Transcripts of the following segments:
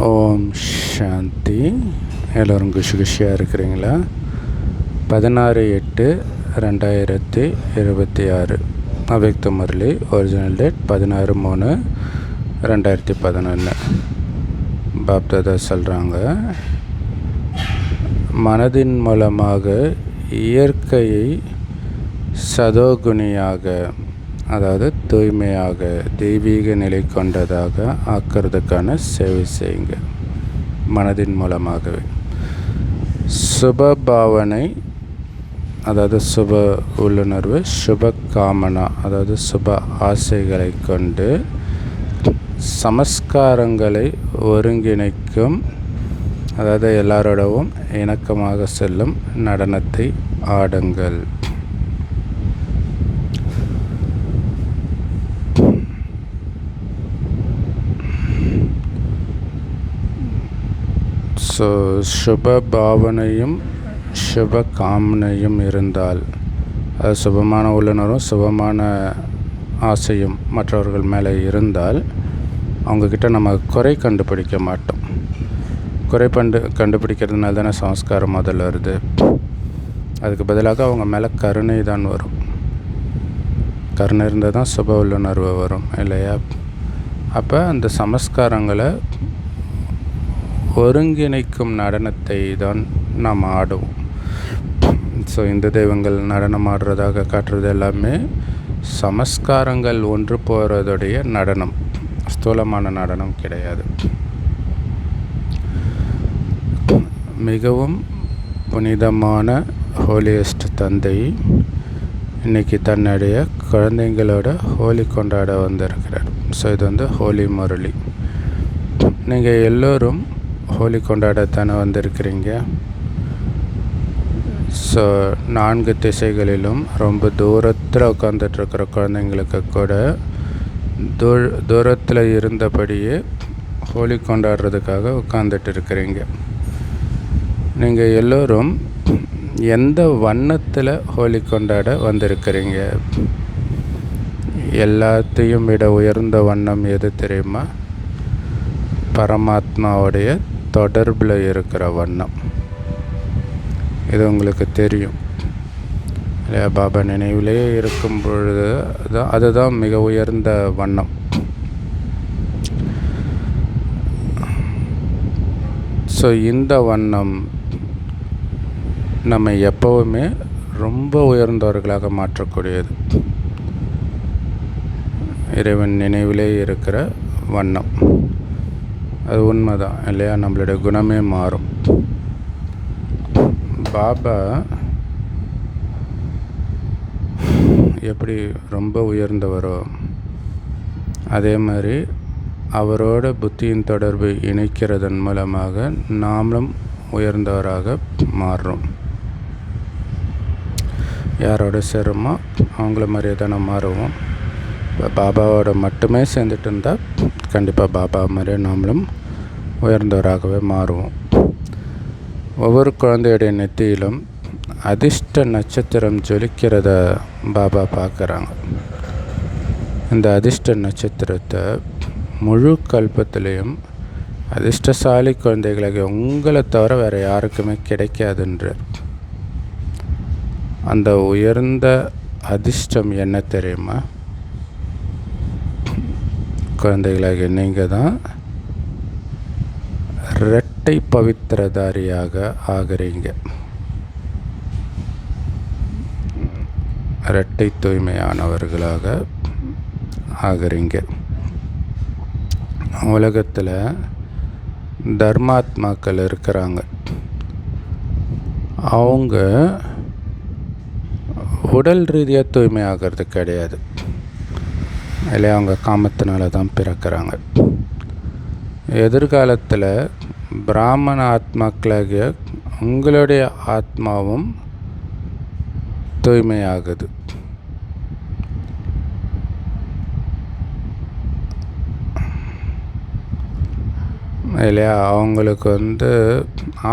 ஓம் சாந்தி. எல்லோரும் குஷியாக இருக்கிறீங்களா? 16/8/2026 அவ்யக்த முரளி. Original date 16/3/2011. பாப்தாதா சொல்கிறாங்க, மனதின் மூலமாக இயற்கையை சதோகுணியாக, அதாவது தூய்மையாக, தெய்வீக நிலை கொண்டதாக ஆக்கிறதுக்கான சேவை செய்யுங்க. மனதின் மூலமாகவே சுப பாவனை, அதாவது சுப உள்ளுணர்வு, சுப காமனா, அதாவது சுப ஆசைகளை கொண்டு சமஸ்காரங்களை ஒருங்கிணைக்கும், அதாவது எல்லாரோடவும் இணக்கமாக செல்லும் நடனத்தை ஆடுங்கள். ஸோ சுப பாவனையும் சுப காமனையும் இருந்தால், அது சுபமான உள்ளுணர்வும் சுபமான ஆசையும் மற்றவர்கள் மேலே இருந்தால், அவங்கக்கிட்ட நம்ம குறை கண்டுபிடிக்க மாட்டோம். குறை கண்டுபிடிக்கிறதுனால தானே சமஸ்காரம் முதல்ல வருது. அதுக்கு பதிலாக அவங்க மேலே கருணை தான் வரும். கருணை இருந்தால் தான் சுப உள்ளுணர்வு வரும் இல்லையா? அப்போ அந்த சமஸ்காரங்களை ஒருங்கிணைக்கும் நடனத்தை தான் நாம் ஆடுவோம். ஸோ இந்த தெய்வங்கள் நடனம் ஆடுறதாக காட்டுறது எல்லாமே சமஸ்காரங்கள் ஒன்று போகிறதுடைய நடனம், ஸ்தூலமான நடனம் கிடையாது. மிகவும் புனிதமான ஹோலியஸ்ட் தந்தை இன்றைக்கி தன்னுடைய குழந்தைங்களோட ஹோலி கொண்டாட வந்திருக்கிறார். ஸோ இது வந்து ஹோலி முரளி. நீங்கள் எல்லோரும் ஹோலி கொண்டாடத்தானே வந்திருக்கிறீங்க. ஸோ 4 திசைகளிலும் ரொம்ப தூரத்தில் உட்காந்துட்ருக்கிற குழந்தைங்களுக்கு கூட தூரத்தில் இருந்தபடியே ஹோலி கொண்டாடுறதுக்காக உட்காந்துட்டு இருக்கிறீங்க. நீங்கள் எல்லோரும் எந்த வண்ணத்தில் ஹோலி கொண்டாட வந்திருக்கிறீங்க? எல்லாத்தையும் விட உயர்ந்த வண்ணம் எது தெரியுமா? பரமாத்மாவுடைய தொடர்பில் இருக்கிற வண்ணம். இது உங்களுக்கு தெரியும் இல்லையா? பாபா நினைவிலே இருக்கும் பொழுது அதுதான் மிக உயர்ந்த வண்ணம். ஸோ இந்த வண்ணம் நம்ம எப்போவுமே ரொம்ப உயர்ந்தவர்களாக மாற்றக்கூடியது. இறைவன் நினைவிலே இருக்கிற வண்ணம். அது உண்மைதான் இல்லையா? நம்மளுடைய குணமே மாறும். பாபா எப்படி ரொம்ப உயர்ந்தவரோ அதே மாதிரி அவரோட புத்தியின் தொடர்பு இணைக்கிறதன் மூலமாக நாமளும் உயர்ந்தவராக மாறுறோம். யாரோட சேருமோ அவங்கள மாதிரியே தான் நம்ம மாறுவோம். பாபாவோட மட்டுமே சேர்ந்துட்டு இருந்தால் கண்டிப்பாக பாபா மாதிரியே நாமளும் உயர்ந்தவராகவே மாறுவோம். ஒவ்வொரு குழந்தையுடைய நெத்தியிலும் அதிர்ஷ்ட நட்சத்திரம் ஜொலிக்கிறத பாபா பார்க்குறாங்க. இந்த அதிர்ஷ்ட நட்சத்திரத்தை முழு கல்பத்திலையும் அதிர்ஷ்டசாலி குழந்தைகளுக்கு உங்களை தவிர வேறு யாருக்குமே கிடைக்காதுன்றார். அந்த உயர்ந்த அதிர்ஷ்டம் என்ன தெரியுமா? குழந்தைகளாக நீங்கள் தான் இரட்டை பவித்திரதாரியாக ஆகிறீங்க. இரட்டை தூய்மையானவர்களாக ஆகிறீங்க. உலகத்தில் தர்மாத்மாக்கள் இருக்கிறாங்க. அவங்க உடல் ரீதியாக தூய்மை ஆகிறது கிடையாது இல்லையா? அவங்க காமத்தினால தான் பிறக்கிறாங்க. எதிர்காலத்தில் பிராமண ஆத்மாக்களாகிய உங்களுடைய ஆத்மாவும் தூய்மையாகுது. இல்லையா? அவங்களுக்கு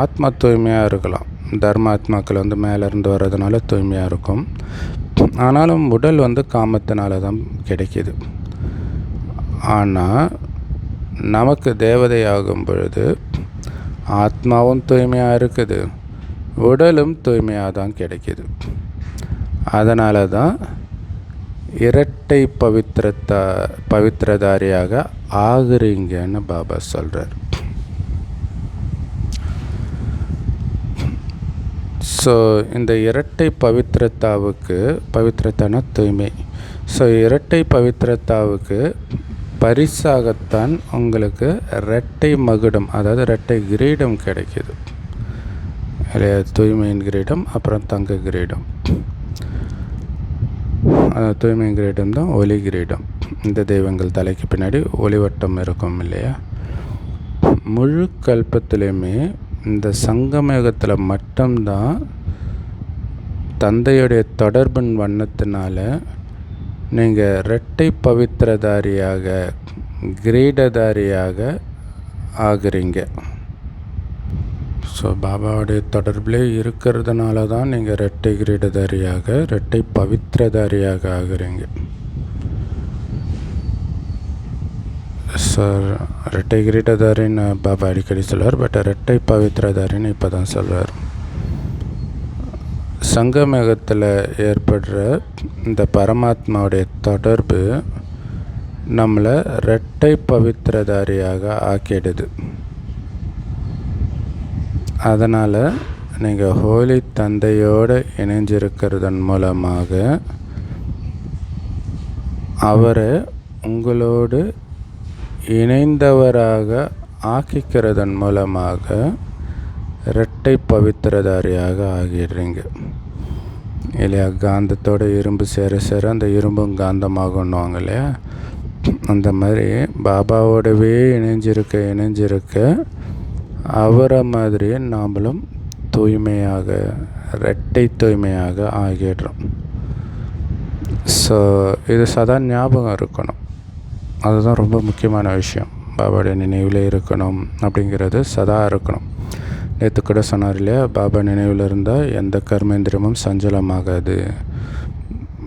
ஆத்மா தூய்மையாக இருக்கலாம். தர்மாத்மாக்கள் மேலேருந்து வர்றதுனால தூய்மையாக இருக்கும். ஆனாலும் உடல் காமத்தினால தான் கிடைக்கிது. ஆனால் நமக்கு தேவதையாகும் பொழுது ஆத்மாவும் தூய்மையாக இருக்குது, உடலும் தூய்மையாக தான் கிடைக்கிது. அதனால தான் இரட்டை பவித்திரதாரியாக ஆகுறீங்கன்னு பாபா சொல்கிறார். ஸோ இந்த இரட்டை பவித்திரத்தான தூய்மை, ஸோ இரட்டை பவித்திரத்தாவுக்கு பரிசாகத்தான் உங்களுக்கு இரட்டை மகுடம், அதாவது இரட்டை கிரீடம் கிடைக்கிது இல்லையா? தூய்மையின் கிரீடம், அப்புறம் தங்க கிரீடம். தூய்மை கிரீடம் தான் ஒளி கிரீடம். இந்த தெய்வங்கள் தலைக்கு பின்னாடி ஒளிவட்டம் இருக்கும் இல்லையா? முழு கல்பத்திலையுமே இந்த சங்கமயுகத்தில் மட்டும்தான் தந்தையுடைய தொடர்பின் வண்ணத்தினால நீங்கள் இரட்டை பவித்திரதாரியாக, கிரீடதாரியாக ஆகுறீங்க. ஸோ பாபாவுடைய தொடர்பிலே இருக்கிறதுனால தான் நீங்கள் இரட்டை கிரீடதாரியாக, இரட்டை பவித்திரதாரியாக ஆகுறீங்க. சார் இரட்டை கிரீடதாரின்னு பாபா அடிக்கடி சொல்வார், பட் இரட்டை பவித்திரதாரின்னு இப்போ தான் சொல்வார். சங்கமயுகத்தில் ஏற்படுற இந்த பரமாத்மாவுடைய தொடர்பு நம்மளை இரட்டை பவித்திரதாரியாக ஆக்கிடுது. அதனால் நீங்கள் ஹோலி தந்தையோடு இணைஞ்சிருக்கிறதன் மூலமாக அவரை உங்களோடு இணைந்தவராக ஆக்கிக்கிறதன் மூலமாக இரட்டை பவித்திரதாரியாக ஆகிடுறீங்க இல்லையா? காந்தத்தோட இரும்பு சேர சேர அந்த இரும்பும் காந்தமாகணுவாங்க இல்லையா? அந்த மாதிரி பாபாவோடவே இணைஞ்சிருக்க அவரை மாதிரியே நாமளும் தூய்மையாக, இரட்டை தூய்மையாக ஆகிடுறோம். ஸோ இது சதா ஞாபகம் இருக்கணும். அதுதான் ரொம்ப முக்கியமான விஷயம். பாபாவுடைய நினைவில் இருக்கணும் அப்படிங்கிறது சதா இருக்கணும். நேற்று கூட சொன்னார் இல்லையா, பாபா நினைவில் இருந்தால் எந்த கர்மேந்திரியமும் சஞ்சலமாகாது.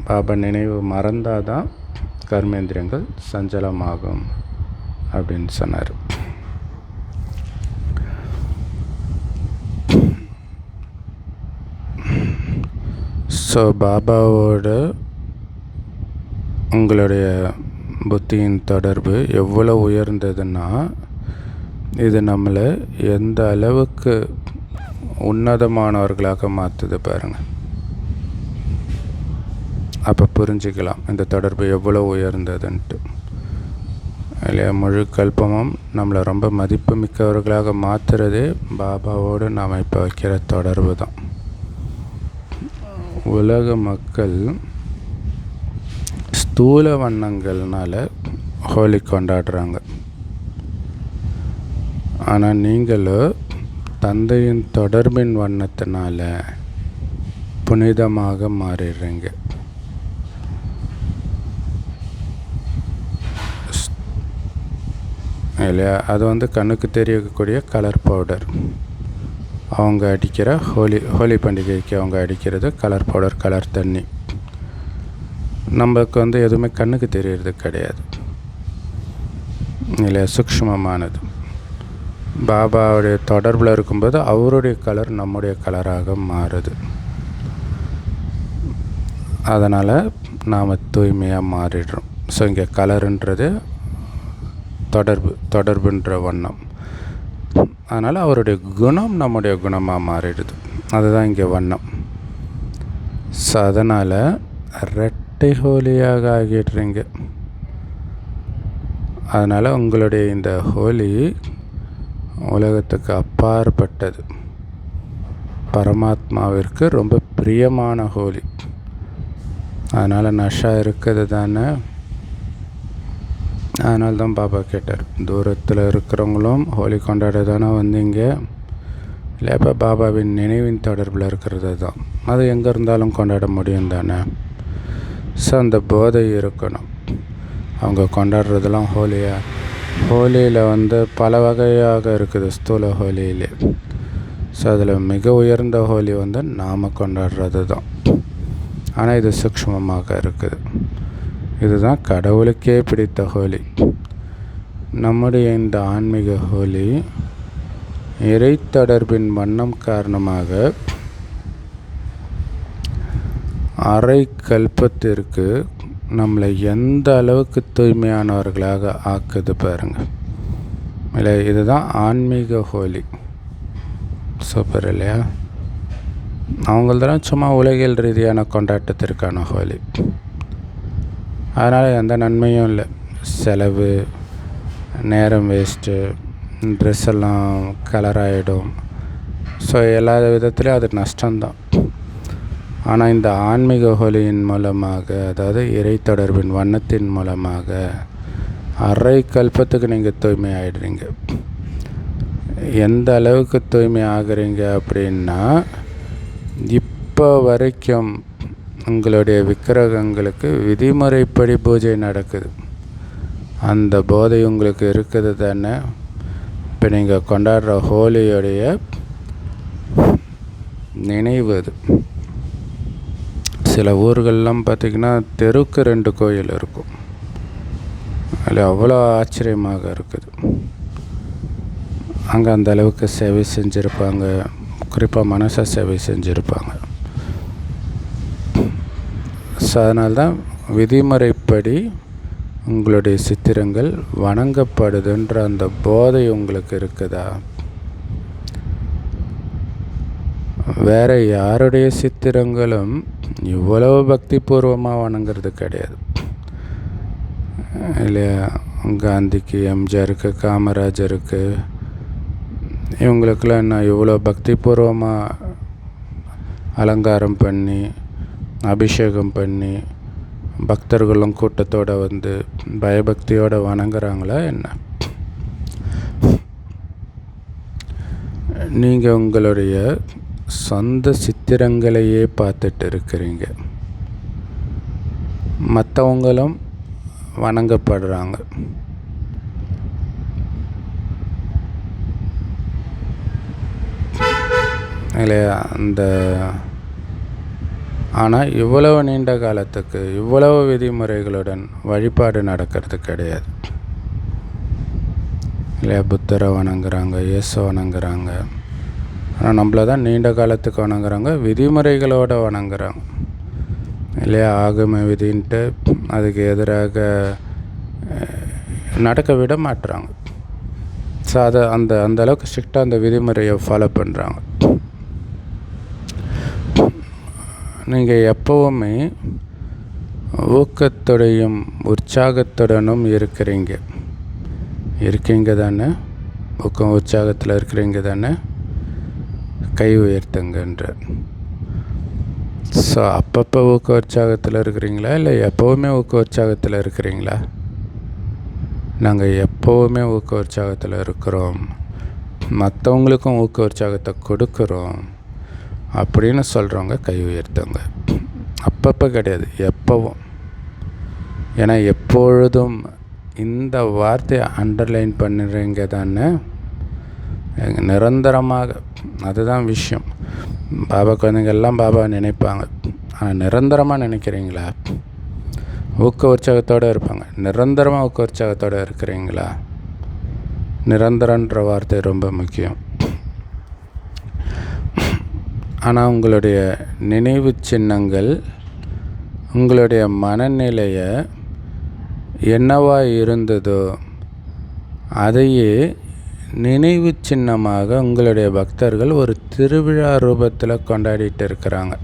பாபா நினைவு மறந்தால் தான் கர்மேந்திரியங்கள் சஞ்சலமாகும் அப்படின்னு சொன்னார். ஸோ பாபாவோட உங்களுடைய புத்தியின் தொடர்பு எவ்வளோ உயர்ந்ததுன்னா, இது நம்மளை எந்த அளவுக்கு உன்னதமானவர்களாக மாற்றுது பாருங்கள். அப்போ புரிஞ்சிக்கலாம் இந்த தொடர்பு எவ்வளோ உயர்ந்ததுன்ட்டு இல்லையா? முழு கல்பமும் நம்மளை ரொம்ப மதிப்பு மிக்கவர்களாக மாற்றுறதே பாபாவோடு நாம் இப்போ வைக்கிற தொடர்பு தான். உலக மக்கள் ஸ்தூல வண்ணங்கள்னால ஹோலி கொண்டாடுறாங்க. ஆனால் நீங்களும் தந்தையின் தொடர்பின் வண்ணத்தினால புனிதமாக மாறிடுறீங்க. இல்லையா? அது கண்ணுக்கு தெரியக்கூடிய கலர் பவுடர். அவங்க அடிக்கிற ஹோலி பண்டிகைக்கு அவங்க அடிக்கிறது கலர் பவுடர், கலர் தண்ணி. நமக்கு எதுவுமே கண்ணுக்கு தெரியறது கிடையாது இல்லையா? சூக்ஷ்மமானது. பாபாவுடைய தொடர்பில் இருக்கும்போது அவருடைய கலர் நம்முடைய கலராக மாறுது. அதனால் நாம் தூய்மையாக மாறிடுறோம். ஸோ இங்கே கலருன்றது தொடர்புன்ற வண்ணம். அதனால் அவருடைய குணம் நம்முடைய குணமாக மாறிடுது. அதுதான் இங்கே வண்ணம். ஸோ அதனால் இரட்டை ஹோலியாக ஆகிடுறீங்க. அதனால் உங்களுடைய இந்த ஹோலி உலகத்துக்கு அப்பாற்பட்டது. பரமாத்மாவிற்கு ரொம்ப பிரியமான ஹோலி. அதனால் நஷா இருக்குது தானே. அதனால தான் பாபா கேட்டார், தூரத்தில் இருக்கிறவங்களும் ஹோலி கொண்டாட தானே வந்தீங்க இல்லை? இப்போ பாபாவின் நினைவின் தொடர்பில் இருக்கிறது தான். அது எங்கே இருந்தாலும் கொண்டாட முடியும் தானே. ஸோ அந்த போதை இருக்கணும். அவங்க கொண்டாடுறதெல்லாம் ஹோலியில் பல வகையாக இருக்குது ஸ்தூல ஹோலியிலே. ஸோ அதில் மிக உயர்ந்த ஹோலி நாம் கொண்டாடுறது தான். ஆனால் இது சூக்ஷ்மமாக இருக்குது. இதுதான் கடவுளுக்கே பிடித்த ஹோலி. நம்முடைய இந்த ஆன்மீக ஹோலி இறை தொடர்பின் வண்ணம் காரணமாக அரை கல்பத்திற்கு நம்மளை எந்த அளவுக்கு தூய்மையானவர்களாக ஆக்குது பாருங்கள். இல்லை, இதுதான் ஆன்மீக ஹோலி. சூப்பர் இல்லையா? அவங்களதெல்லாம் சும்மா உலகியல் ரீதியான கொண்டாட்டத்திற்கான ஹோலி. அதனால் எந்த நன்மையும் இல்லை. செலவு, நேரம் வேஸ்ட்டு, ட்ரெஸ் எல்லாம் கலராகிடும். ஸோ எல்லா விதத்துலேயும் அது நஷ்டம்தான். ஆனால் இந்த ஆன்மீக ஹோலியின் மூலமாக, அதாவது இறை தொடர்பின் வண்ணத்தின் மூலமாக அரை கல்பத்துக்கு நீங்கள் தூய்மை ஆகிடுறீங்க. எந்த அளவுக்கு தூய்மை ஆகுறீங்க அப்படின்னா, இப்போ வரைக்கும் உங்களுடைய விக்கிரகங்களுக்கு விதிமுறைப்படி பூஜை நடக்குது. அந்த போதை உங்களுக்கு இருக்குது தானே. இப்போ நீங்கள் கொண்டாடுற ஹோலியோடைய நினைவு அது. சில ஊர்களெலாம் பார்த்திங்கன்னா தெருக்கு 2 கோயில் இருக்கும். அதில் அவ்வளோ ஆச்சரியமாக இருக்குது. அங்கே அந்த அளவுக்கு சேவை செஞ்சுருப்பாங்க. குறிப்பாக மனசை சேவை செஞ்சுருப்பாங்க. ஸோ அதனால்தான் விதிமுறைப்படி உங்களுடைய சித்திரங்கள் வணங்கப்படுதுன்ற அந்த போதை உங்களுக்கு இருக்குதா? வேறு யாருடைய சித்திரங்களும் இவ்வளவு பக்திபூர்வமாக வணங்குறது கிடையாது இல்லையா? காந்திக்கு, எம்ஜிஆருக்கு, காமராஜருக்கு, இவங்களுக்கெல்லாம் என்ன இவ்வளோ பக்திபூர்வமாக அலங்காரம் பண்ணி அபிஷேகம் பண்ணி பக்தர்களும் கூட்டத்தோடு வந்து பயபக்தியோடு வணங்குறாங்களா என்ன? நீங்கள் உங்களுடைய சொந்த சித்திரங்களையே பார்த்துட்டு இருக்கிறீங்க. மற்றவங்களும் வணங்கப்படுறாங்க. இல்லையா? ஆனால் இவ்வளவு நீண்ட காலத்துக்கு இவ்வளவு விதிமுறைகளுடன் வழிபாடு நடக்கிறது கிடையாது இல்லையா? புத்தரை வணங்குறாங்க, இயேசு வணங்குறாங்க. ஆனால் நம்மள தான் நீண்ட காலத்துக்கு வணங்குறாங்க, விதிமுறைகளோடு வணங்குறாங்க இல்லையா? ஆகம விதின்ட்டு அதுக்கு எதிராக நடக்க விட மாட்டுறாங்க. ஸோ அதை அந்த அளவுக்கு ஸ்ட்ரிக்டாக அந்த விதிமுறையை ஃபாலோ பண்ணுறாங்க. நீங்கள் எப்போவுமே ஊக்கத்துடையும் உற்சாகத்துடனும் இருக்கீங்க தானே? ஊக்கம் உற்சாகத்தில் இருக்கிறீங்க தானே? கை உயர்த்துங்கன்ற. ஸோ அப்பப்போ ஊக்க உற்சாகத்தில் இருக்கிறீங்களா, இல்லை எப்போவுமே ஊக்க உற்சாகத்தில் இருக்கிறீங்களா? நாங்கள் எப்போவுமே ஊக்க உற்சாகத்தில் இருக்கிறோம், மற்றவங்களுக்கும் ஊக்க உற்சாகத்தை கொடுக்குறோம் அப்படின்னு சொல்கிறவங்க கை உயர்த்துங்க. அப்பப்போ கிடையாது, எப்போவும். ஏன்னா எப்பொழுதும் இந்த வார்த்தையை அண்டர்லைன் பண்ணுறீங்க தானே, நிரந்தரமாக. அதுதான் விஷயம். பாபா குழந்தைங்க எல்லாம் பாபா நினைப்பாங்க, ஆனால் நிரந்தரமாக நினைக்கிறீங்களா? ஊக்க உற்சாகத்தோடு இருப்பாங்க, நிரந்தரமாக ஊக்க உற்சாகத்தோடு இருக்கிறீங்களா? நிரந்தரன்ற வார்த்தை ரொம்ப முக்கியம். ஆனால் உங்களுடைய நினைவு சின்னங்கள் உங்களுடைய மனநிலையை என்னவா இருந்ததோ அதையே நினைவு சின்னமாக உங்களுடைய பக்தர்கள் ஒரு திருவிழா ரூபத்தில் கொண்டாடிட்டு இருக்கிறாங்க.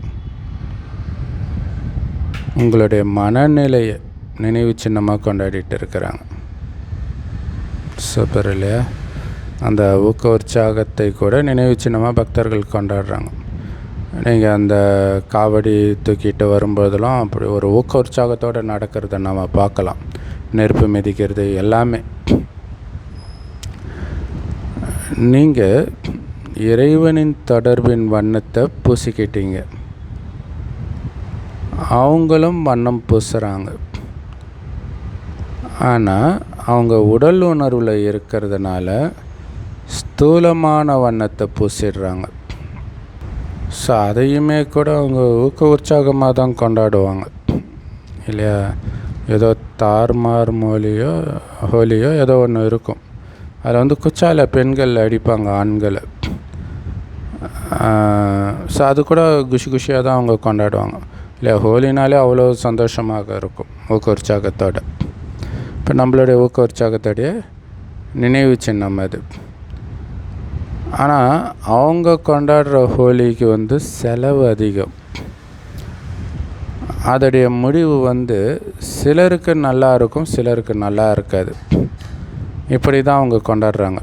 உங்களுடைய மனநிலையை நினைவு சின்னமாக கொண்டாடிட்டு இருக்கிறாங்க. சூப்பர் இல்லையா? அந்த ஊக்க உற்சாகத்தை கூட நினைவு சின்னமாக பக்தர்கள் கொண்டாடுறாங்க. நீங்கள் அந்த காவடி தூக்கிட்டு வரும்போதெல்லாம் அப்படி ஒரு ஊக்க உற்சாகத்தோடு நடக்கிறத நம்ம பார்க்கலாம். நெருப்பு மிதிக்கிறது எல்லாமே. நீங்கள் இறைவனின் தொடர்பின் வண்ணத்தை பூசிக்கிட்டீங்க, அவங்களும் வண்ணம் பூசுகிறாங்க. ஆனால் அவங்க உடல் உணர்வில் இருக்கிறதுனால ஸ்தூலமான வண்ணத்தை பூசிடுறாங்க. ஸோ அதையுமே கூட அவங்க ஊக்க உற்சாகமாக தான் கொண்டாடுவாங்க இல்லையா? ஏதோ தார்மார் ஹோலியோ ஏதோ ஒன்று இருக்கும். அதில் வந்து குச்சால பெண்கள் அடிப்பாங்க ஆண்களை. ஸோ அது கூட குஷியாக தான் அவங்க கொண்டாடுவாங்க இல்லையா. ஹோலினாலே அவ்வளோ சந்தோஷமாக இருக்கும், ஊக்க உற்சாகத்தோடு. இப்போ நம்மளுடைய ஊக்க உற்சாகத்தோடைய நினைவு சின்னம் அது. ஆனால் அவங்க கொண்டாடுற ஹோலிக்கு வந்து செலவு அதிகம். அதோடைய முடிவு வந்து சிலருக்கு நல்லா இருக்கும், சிலருக்கு நல்லா இருக்காது. இப்படி தான் அவங்க கொண்டாடுறாங்க.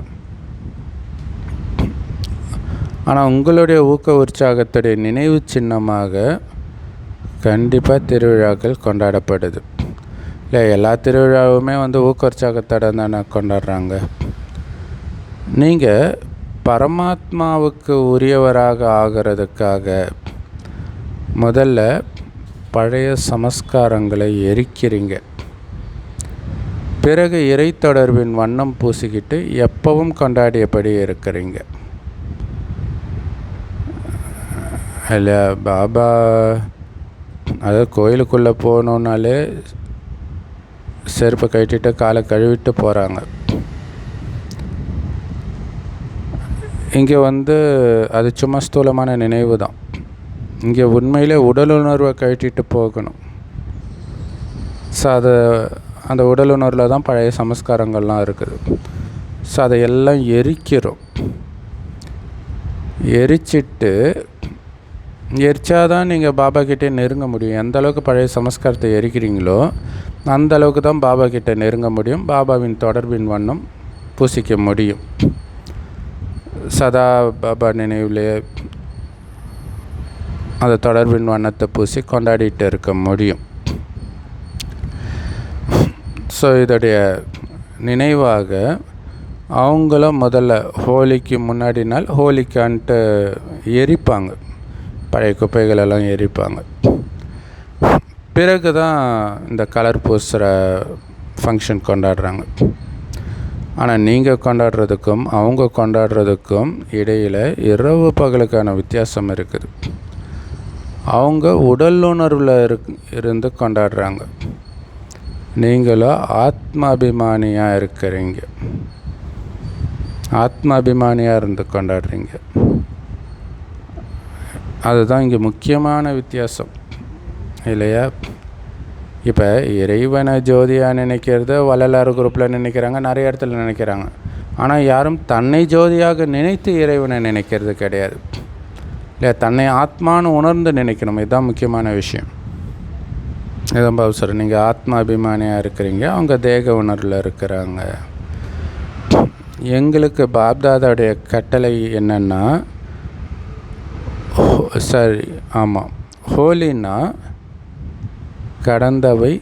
ஆனால் உங்களுடைய ஊக்க உற்சாகத்துடைய நினைவு சின்னமாக கண்டிப்பாக திருவிழாக்கள் கொண்டாடப்படுது இல்லை. எல்லா திருவிழாவுமே வந்து ஊக்க உற்சாகத்தோட தானே கொண்டாடுறாங்க. நீங்கள் பரமாத்மாவுக்கு உரியவராக ஆகிறதுக்காக முதல்ல பழைய சமஸ்காரங்களை எரிக்கிறீங்க. பிறகு இறை தொடர்பின் வண்ணம் பூசிக்கிட்டு எப்பவும் கொண்டாடியபடி இருக்கிறீங்க இல்லை. பாபா அதாவது கோயிலுக்குள்ளே போகணுன்னாலே செருப்பை கட்டிட்டு காலை கழுவிட்டு போகிறாங்க. இங்கே வந்து அது சும்மா ஸ்தூலமான நினைவு தான். இங்கே உண்மையிலே உடலுணர்வை கட்டிட்டு போகணும். ஸோ அந்த உடலுணர்வில் தான் பழைய சமஸ்காரங்கள்லாம் இருக்குது. ஸோ அதையெல்லாம் எரிக்கிறோம். எரிச்சாதான் நீங்கள் பாபா கிட்டே நெருங்க முடியும். எந்த அளவுக்கு பழைய சமஸ்காரத்தை எரிக்கிறீங்களோ அந்த அளவுக்கு தான் பாபா கிட்டே நெருங்க முடியும், பாபாவின் தொடர்பின் வண்ணம் பூசிக்க முடியும். சதா பாபா நினைவுலே அந்த தொடர்பின் வண்ணத்தை பூசி கொண்டாடிட்டு இருக்க முடியும். ஸோ இதோடைய நினைவாக அவங்களும் முதல்ல ஹோலிக்கு முன்னாடி நாள் ஹோலிக்கான்ட்டு எரிப்பாங்க, பழைய குப்பைகளெல்லாம் எரிப்பாங்க. பிறகு தான் இந்த கலர் பூசுகிற ஃபங்க்ஷன் கொண்டாடுறாங்க. ஆனால் நீங்கள் கொண்டாடுறதுக்கும் அவங்க கொண்டாடுறதுக்கும் இடையில் இரவு பகலுக்கான வித்தியாசம் இருக்குது. அவங்க உடலுணர்வில் இருந்து கொண்டாடுறாங்க, நீங்களும் ஆத்மாபிமானியாக இருக்கிறீங்க, ஆத்மாபிமானியாக இருந்து கொண்டாடுறீங்க. அதுதான் இங்கே முக்கியமான வித்தியாசம் இல்லையா. இப்போ இறைவனை ஜோதியாக நினைக்கிறத வள்ளலார் குரூப்பில் நினைக்கிறாங்க, நிறைய இடத்துல நினைக்கிறாங்க. ஆனால் யாரும் தன்னை ஜோதியாக நினைத்து இறைவனை நினைக்கிறது கிடையாது இல்லை. தன்னை ஆத்மானு உணர்ந்து நினைக்கணும், இதுதான் முக்கியமான விஷயம். இதான் பாபு நீங்கள் ஆத்மா அபிமானியாக இருக்கிறீங்க, அவங்க தேக உணர்வில் இருக்கிறாங்க. எங்களுக்கு பாப்தாதாவுடைய கட்டளை என்னென்னா, ஆமாம், ஹோலினா கடந்தவை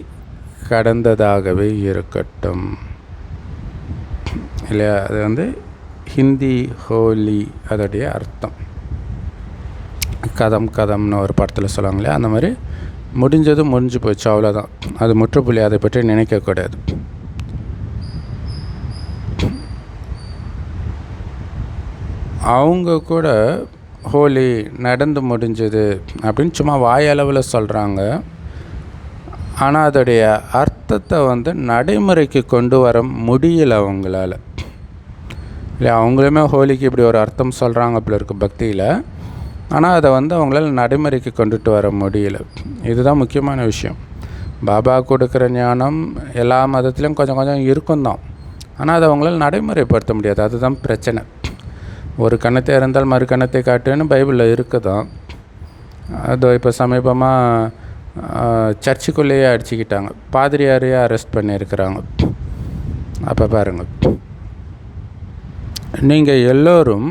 கடந்ததாகவே இருக்கட்டும் இல்லையா. அது வந்து ஹிந்தி ஹோலி அதோடைய அர்த்தம். கதம்னு ஒரு படத்தில் சொல்லுவாங்க இல்லையா, அந்த மாதிரி முடிஞ்சது முடிஞ்சு போச்சு, அவ்வளோதான். அது முற்றுப்புள்ளி, அதை பற்றி நினைக்கக்கூடாது. அவங்க கூட ஹோலி நடந்து முடிஞ்சது அப்படின்னு சும்மா வாயளவில் சொல்கிறாங்க. ஆனால் அதோடைய அர்த்தத்தை வந்து நடைமுறைக்கு கொண்டு வர முடியல அவங்களால இல்லை. அவங்களுமே ஹோலிக்கு இப்படி ஒரு அர்த்தம் சொல்கிறாங்க அப்படி இருக்குது பக்தியில். ஆனால் அதை வந்து அவங்களால நடைமுறைக்கு கொண்டுட்டு வர முடியல. இதுதான் முக்கியமான விஷயம். பாபா கொடுக்குற ஞானம் எல்லா மதத்துலேயும் கொஞ்சம் கொஞ்சம் இருக்கும் தான், ஆனால் அதை அவங்களால நடைமுறைப்படுத்த முடியாது. அதுதான் பிரச்சனை. ஒரு கணத்தை இருந்தால் மறு கணத்தை காட்டுன்னு பைபிளில் இருக்குதான். அது இப்போ சமீபமாக சர்ச்சுக்குள்ளேயே அடிச்சுக்கிட்டாங்க, பாதிரியாரையே அரெஸ்ட் பண்ணியிருக்கிறாங்க. அப்போ பாருங்கள், நீங்கள் எல்லோரும்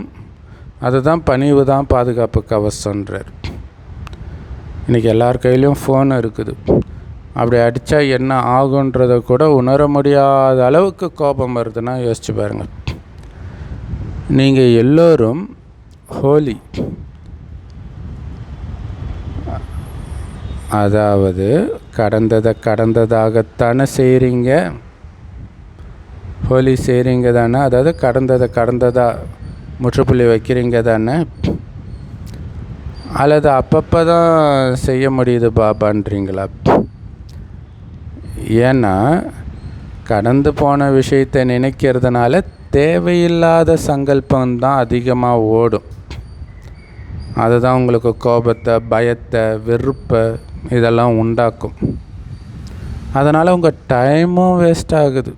அதுதான் பணிவு தான் பாதுகாப்பு கவசன்றார். இன்றைக்கி எல்லார் கையிலையும் ஃபோன் இருக்குது. அப்படி அடித்தா என்ன ஆகுன்றதை கூட உணர முடியாத அளவுக்கு கோபம் வருதுன்னா யோசிச்சு பாருங்கள். நீங்கள் எல்லோரும் ஹோலி, அதாவது கடந்ததாகத்தானே செய்கிறீங்க. ஹோலி செய்கிறீங்க தானே, அதாவது கடந்ததாக முற்றுப்புள்ளி வைக்கிறீங்க தானே. அல்லது அப்பப்போ தான் செய்ய முடியுது பாபான்றீங்களா? ஏன்னா கடந்து போன விஷயத்தை நினைக்கிறதுனால தேவையில்லாத சங்கல்பம்தான் அதிகமாக ஓடும். அதுதான் உங்களுக்கு கோபத்தை, பயத்தை, வெறுப்பை இதெல்லாம் உண்டாக்கும். அதனால் உங்கள் டைமும் வேஸ்ட் ஆகுது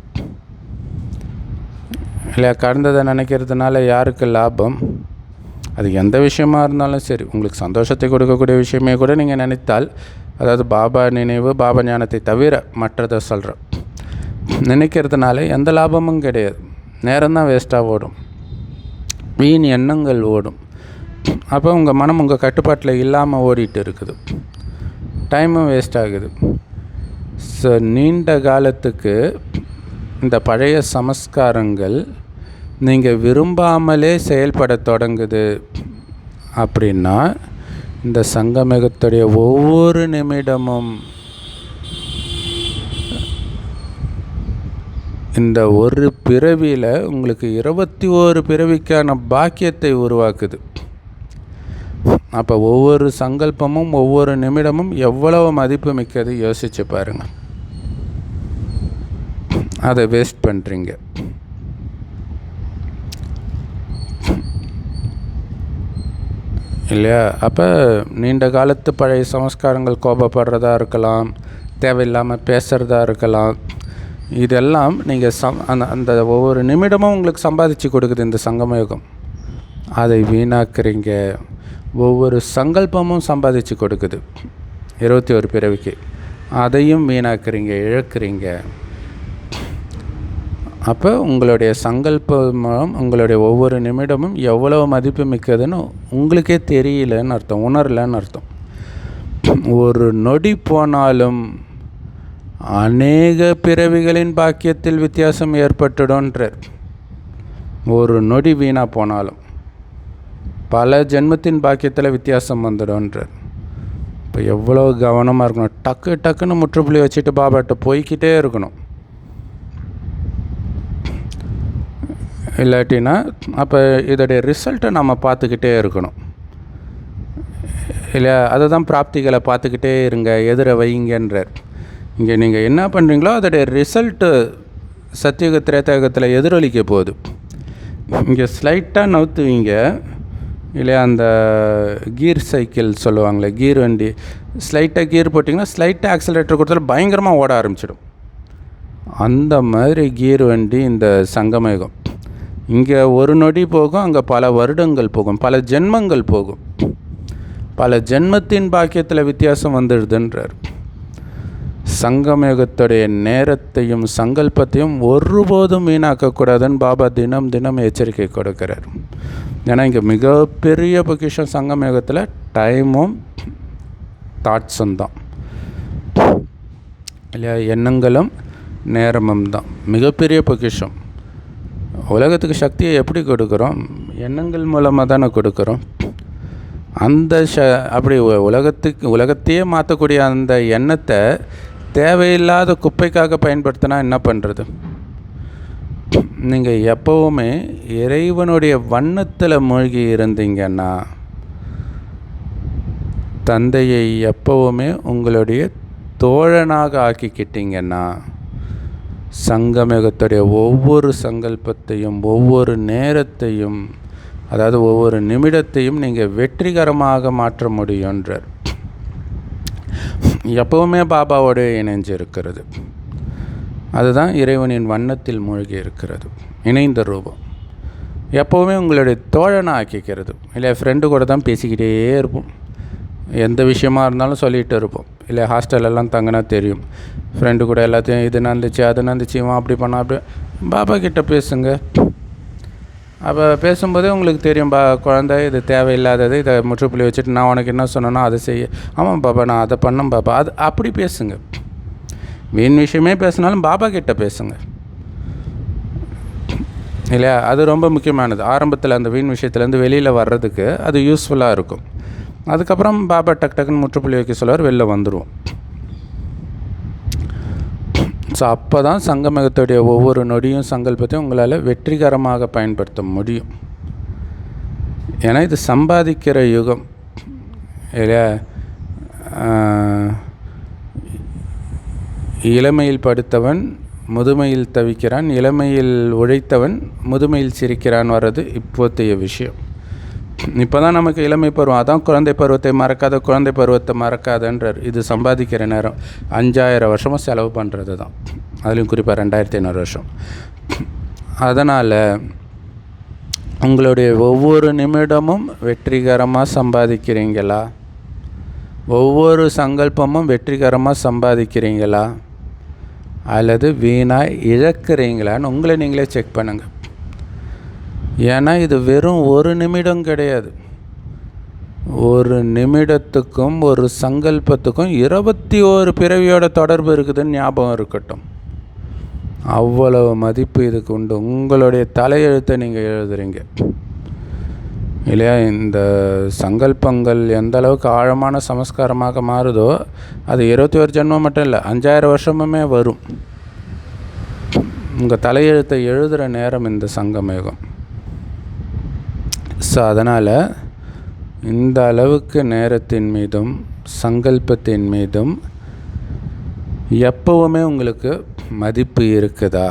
இல்லையா? கடந்ததை நினைக்கிறதுனால யாருக்கு லாபம்? அது எந்த விஷயமா இருந்தாலும் சரி, உங்களுக்கு சந்தோஷத்தை கொடுக்கக்கூடிய விஷயமே கூட நீங்கள் நினைத்தால், அதாவது பாபா நினைவு, பாபா ஞானத்தை தவிர மற்றதை சொல்கிறேன், நினைக்கிறதுனால எந்த லாபமும் கிடையாது. நேரம்தான் வேஸ்ட்டாக ஓடும், வீண் எண்ணங்கள் ஓடும். அப்போ உங்கள் மனம் உங்கள் கட்டுப்பாட்டில் இல்லாமல் ஓடிட்டு இருக்குது, டைமும் வேஸ்ட் ஆகுது. ஸோ நீண்ட காலத்துக்கு இந்த பழைய சமஸ்காரங்கள் நீங்கள் விரும்பாமலே செயல்பட தொடங்குது அப்படின்னா, இந்த சங்கமயுகத்துடைய ஒவ்வொரு நிமிடமும் இந்த ஒரு பிறவியில் உங்களுக்கு 21 பிறவிக்கான பாக்கியத்தை உருவாக்குது. அப்போ ஒவ்வொரு சங்கல்பமும் ஒவ்வொரு நிமிடமும் எவ்வளவு மதிப்பு மிக்கது யோசித்து பாருங்கள். அதை வேஸ்ட் பண்ணுறீங்க இல்லையா? அப்போ நீண்ட காலத்து பழைய சமஸ்காரங்கள், கோபப்படுறதா இருக்கலாம், தேவையில்லாமல் பேசுகிறதா இருக்கலாம், இதெல்லாம் நீங்கள் அந்த ஒவ்வொரு நிமிடமும் உங்களுக்கு சம்பாதிச்சு கொடுக்குது இந்த சங்கமயுகம். அதை வீணாக்குறீங்க. ஒவ்வொரு சங்கல்பமும் சம்பாதிச்சு கொடுக்குது 21 பிறவிக்கு, அதையும் வீணாக்குறீங்க, இழக்கிறீங்க. அப்போ உங்களுடைய சங்கல்பமும் உங்களுடைய ஒவ்வொரு நிமிடமும் எவ்வளவு மதிப்பு மிக்கதுன்னு உங்களுக்கே தெரியலன்னு அர்த்தம், உணரலன்னு அர்த்தம். ஒரு நொடி போனாலும் அநேக பிறவிகளின் பாக்கியத்தில் வித்தியாசம் ஏற்பட்டுடும்ன்றார். ஒரு நொடி வீணாக போனாலும் பல ஜென்மத்தின் பாக்கியத்தில் வித்தியாசம் வந்துடும்ன்றார். இப்போ எவ்வளோ கவனமாக இருக்கணும். டக்குன்னு முற்றுப்புள்ளி வச்சுட்டு பாபாட்ட போய்கிட்டே இருக்கணும். இல்லாட்டினா அப்போ இதோடைய ரிசல்ட்டை நம்ம பார்த்துக்கிட்டே இருக்கணும் இல்லையா? அதை தான் பிராப்திகளை பார்த்துக்கிட்டே இருங்க, எதிர வைங்கன்றார். இங்கே நீங்கள் என்ன பண்ணுறீங்களோ அதோடைய ரிசல்ட்டு சத்தியுக திரேதாயுகத்தில் எதிரொலிக்க போகுது. இங்கே ஸ்லைட்டாக நவுத்துவீங்க இல்லையா? அந்த கீர் சைக்கிள் சொல்லுவாங்களே, கீர் வண்டி, ஸ்லைட்டாக கீர் போட்டிங்கன்னா ஸ்லைட்டாக ஆக்சிலேட்டர் கொடுத்தாலும் பயங்கரமாக ஓட ஆரம்பிச்சிடும். அந்த மாதிரி கீர் வண்டி இந்த சங்கமயுகம். இங்கே ஒரு நொடி போகும், அங்கே பல வருடங்கள் போகும், பல ஜென்மங்கள் போகும், பல ஜென்மத்தின் பாக்கியத்தில் வித்தியாசம் வந்துடுதுன்றார். சங்கமயுகத்துடைய நேரத்தையும் சங்கல்பத்தையும் ஒருபோதும் வீணாக்கக்கூடாதுன்னு பாபா தினம் தினம் எச்சரிக்கை கொடுக்கிறார். ஏன்னா இங்கே மிகப்பெரிய பொக்கிஷம் சங்கமயுகத்தில் டைமும் தாட்ஸும் தான் இல்லையா? எண்ணங்களும் நேரமும் தான் மிகப்பெரிய பொக்கிஷம். உலகத்துக்கு சக்தியை எப்படி கொடுக்குறோம்? எண்ணங்கள் மூலமாக தானே கொடுக்குறோம். அந்த அப்படி உலகத்தையே மாற்றக்கூடிய அந்த எண்ணத்தை தேவையில்லாத குப்பைக்காக பயன்படுத்தினா என்ன பண்ணுறது? நீங்கள் எப்போவுமே இறைவனுடைய வண்ணத்தில் மூழ்கி இருந்தீங்கன்னா, தந்தையை எப்போவுமே உங்களுடைய தோழனாக ஆக்கிக்கிட்டீங்கன்னா, சங்கமயுகத்துடைய ஒவ்வொரு சங்கல்பத்தையும் ஒவ்வொரு நேரத்தையும், அதாவது ஒவ்வொரு நிமிடத்தையும் நீங்கள் வெற்றிகரமாக மாற்ற முடியுன்றார். எப்போவுமே பாபாவோடு இணைஞ்சு இருக்கிறது, அதுதான் இறைவனின் வண்ணத்தில் மூழ்கி இருக்கிறது, இணைந்த ரூபம். எப்போவுமே உங்களுடைய தோழனை ஆக்கிக்கிறது இல்லை? ஃப்ரெண்டு கூட தான் பேசிக்கிட்டே இருப்போம், எந்த விஷயமா இருந்தாலும் சொல்லிகிட்டு இருப்போம் இல்லை? ஹாஸ்டலெல்லாம் தங்கினா தெரியும், ஃப்ரெண்டு கூட எல்லாத்தையும் இது நடந்துச்சு அது நடந்துச்சு, இவன் அப்படி பண்ணா அப்படி. பாபா கிட்ட பேசுங்க. அப்போ பேசும்போதே உங்களுக்கு தெரியும், குழந்தை இது தேவையில்லாதது, இதை முற்றுப்புள்ளி வச்சுட்டு நான் உனக்கு என்ன சொன்னேனோ அதை செய்ய. ஆமாம் பாபா, நான் அதை பண்ணேன் பாபா, அது அப்படி பேசுங்க. வீண் விஷயமே பேசினாலும் பாபா கிட்ட பேசுங்க இல்லையா? அது ரொம்ப முக்கியமானது. ஆரம்பத்தில் அந்த வீண் விஷயத்துலேருந்து வெளியில் வர்றதுக்கு அது யூஸ்ஃபுல்லாக இருக்கும். அதுக்கப்புறம் பாபா டக்குன்னு முற்றுப்புள்ளி வைக்க சொல்லுவார், வெளில வந்துடுவோம். ஸோ அப்போ தான் சங்கமயுகத்துடைய ஒவ்வொரு நொடியும் சங்கல்பத்தையும் உங்களால் வெற்றிகரமாக பயன்படுத்த முடியும். ஏன்னா இது சம்பாதிக்கிற யுகம் இல்லையா? இளமையில் படுத்தவன் முதுமையில் தவிக்கிறான், இளமையில் உழைத்தவன் முதுமையில் சிரிக்கிறான் வர்றது இப்போத்தைய விஷயம். இப்போ தான் நமக்கு இளமை பருவம், அதான் குழந்தை பருவத்தை மறக்காத, குழந்தை பருவத்தை மறக்காதன்றார். இது சம்பாதிக்கிற நேரம் 5000 வருஷமாக செலவு பண்ணுறது தான், அதுலேயும் குறிப்பாக 2500 வருஷம். அதனால் உங்களுடைய ஒவ்வொரு நிமிடமும் வெற்றிகரமாக சம்பாதிக்கிறீங்களா? ஒவ்வொரு சங்கல்பமும் வெற்றிகரமாக சம்பாதிக்கிறீங்களா அல்லது வீணாக இழக்கிறீங்களான்னு உங்களை நீங்களே செக் பண்ணுங்கள். ஏன்னா இது வெறும் ஒரு நிமிடம் கிடையாது. ஒரு நிமிடத்துக்கும் ஒரு சங்கல்பத்துக்கும் 21 பிறவியோட தொடர்பு இருக்குதுன்னு ஞாபகம் இருக்கட்டும். அவ்வளவு மதிப்பு இதுக்கு உண்டு. உங்களுடைய தலையெழுத்தை நீங்கள் எழுதுறீங்க இல்லையா? இந்த சங்கல்பங்கள் எந்த அளவுக்கு ஆழமான சமஸ்காரமாக மாறுதோ அது 21 ஜென்மம் மட்டும் இல்லை, 5000 வருஷமுமே வரும். உங்கள் தலையெழுத்தை எழுதுகிற நேரம் இந்த சங்கமயுகம். ஸோ அதனால் இந்த அளவுக்கு நேரத்தின் மீதும் சங்கல்பத்தின் மீதும் எப்போவுமே உங்களுக்கு மதிப்பு இருக்குதா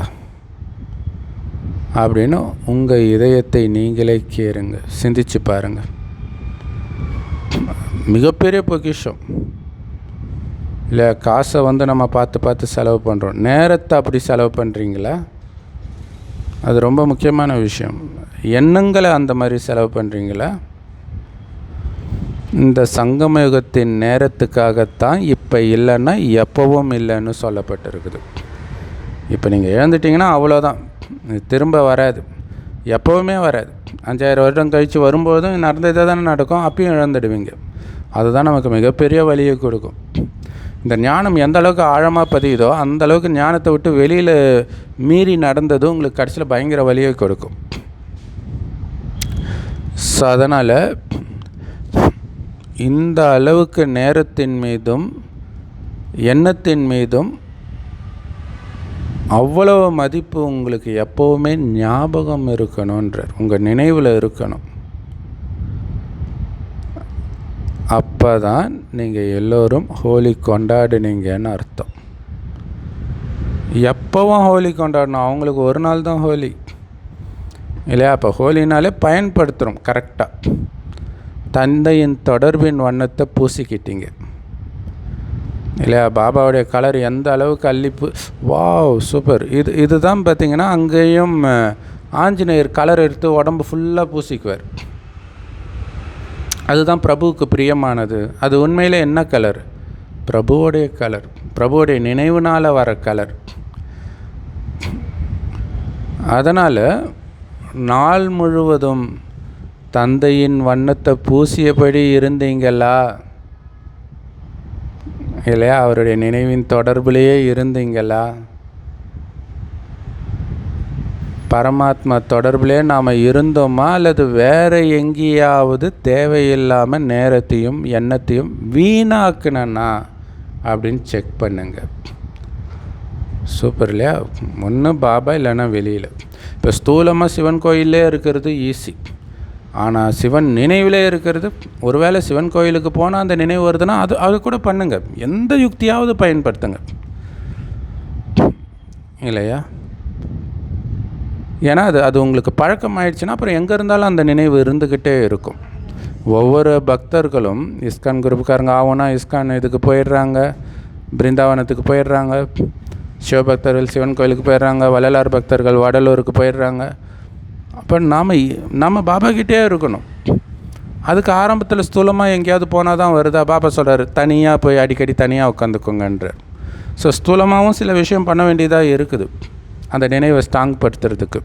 அப்படின்னு உங்கள் இதயத்தை நீங்களே கேளுங்க, சிந்திச்சு பாருங்கள். மிகப்பெரிய பொக்கிஷம் இல்லை? காசை நம்ம பார்த்து செலவு பண்ணுறோம், நேரத்தை அப்படி செலவு பண்ணுறீங்களா? அது ரொம்ப முக்கியமான விஷயம். எண்ணங்களை அந்த மாதிரி செலவு பண்ணுறீங்களா? இந்த சங்கமயுகத்தின் நேரத்துக்காகத்தான் இப்போ இல்லைன்னா எப்போவும் இல்லைன்னு சொல்லப்பட்டிருக்குது. இப்போ நீங்கள் இழந்துட்டிங்கன்னா அவ்வளோதான், திரும்ப வராது, எப்போவுமே வராது. 5000 வருடம் கழித்து வரும்போதும் நடந்ததே தானே நடக்கும், அப்பயும் இழந்துடுவீங்க. அதுதான் நமக்கு மிகப்பெரிய வழியை கொடுக்கும். இந்த ஞானம் எந்த அளவுக்கு ஆழமாக பதியுதோ அந்த அளவுக்கு ஞானத்தை விட்டு வெளியில் மீறி நடந்ததும் உங்களுக்கு கடைசியில் பயங்கர வழியை கொடுக்கும். ஸோ அதனால் இந்த அளவுக்கு நேரத்தின் மீதும் எண்ணத்தின் மீதும் அவ்வளவு மதிப்பு உங்களுக்கு எப்போவுமே ஞாபகம் இருக்கணுன்றார், உங்கள் நினைவில் இருக்கணும். அப்போ தான் நீங்கள் எல்லோரும் ஹோலி கொண்டாடினீங்கன்னு அர்த்தம். எப்போவும் ஹோலி கொண்டாடணும், அவங்களுக்கு ஒரு நாள் தான் ஹோலி இல்லையா? அப்போ ஹோலினாலே பயன்படுத்துகிறோம் கரெக்டாக. தந்தையின் தொடர்பின் வண்ணத்தை பூசிக்கிட்டீங்க இல்லையா? பாபாவுடைய கலர் எந்த அளவுக்கு அள்ளிப்பு, வாவ் சூப்பர். இதுதான் பார்த்திங்கன்னா அங்கேயும் ஆஞ்சநேயர் கலர் எடுத்து உடம்பு ஃபுல்லாக பூசிக்குவார். அதுதான் பிரபுவுக்கு பிரியமானது. அது உண்மையிலே என்ன கலர்? பிரபுவோடைய கலர், பிரபுவோடைய நினைவுனால் வர கலர். அதனால் நாள் முழுவதும் தந்தையின் வண்ணத்தை பூசியபடி இருந்தீங்களா இல்லையா? அவருடைய நினைவின் தொடர்பிலேயே இருந்தீங்களா? பரமாத்மா தொடர்பிலே நாம் இருந்தோமா அல்லது வேறு எங்கேயாவது தேவையில்லாமல் நேரத்தையும் எண்ணத்தையும் வீணாக்குனா அப்படின்னு செக் பண்ணுங்க. சூப்பர் இல்லையா? ஒன்று பாபா இல்லைன்னா வெளியில். இப்போ ஸ்தூலமாக சிவன் கோயிலே இருக்கிறது ஈஸி, ஆனால் சிவன் நினைவிலே இருக்கிறது, ஒருவேளை சிவன் கோயிலுக்கு போனால் அந்த நினைவு வருதுன்னா அது கூட பண்ணுங்கள், எந்த யுக்தியாவது பயன்படுத்துங்க இல்லையா? ஏன்னா அது உங்களுக்கு பழக்கம் ஆயிடுச்சுன்னா அப்புறம் எங்கே இருந்தாலும் அந்த நினைவு இருந்துக்கிட்டே இருக்கும். ஒவ்வொரு பக்தர்களும் இஸ்கான் குரூப்புக்காரங்க ஆகும்னா இஸ்கான் இதுக்கு போயிடுறாங்க, பிருந்தாவனத்துக்கு போயிடுறாங்க, சிவபக்தர்கள் சிவன் கோயிலுக்கு போயிடுறாங்க, வள்ளலார் பக்தர்கள் வடலூருக்கு போயிடுறாங்க. அப்போ நாம் பாபாக்கிட்டே இருக்கணும். அதுக்கு ஆரம்பத்தில் ஸ்தூலமாக எங்கேயாவது போனால் தான் வருதா? பாபா சொல்கிறார் தனியாக போய் அடிக்கடி தனியாக உட்காந்துக்கோங்கன்றார். ஸோ ஸ்தூலமாகவும் சில விஷயம் பண்ண வேண்டியதாக இருக்குது அந்த நினைவை ஸ்ட்ராங் படுத்துறதுக்கு.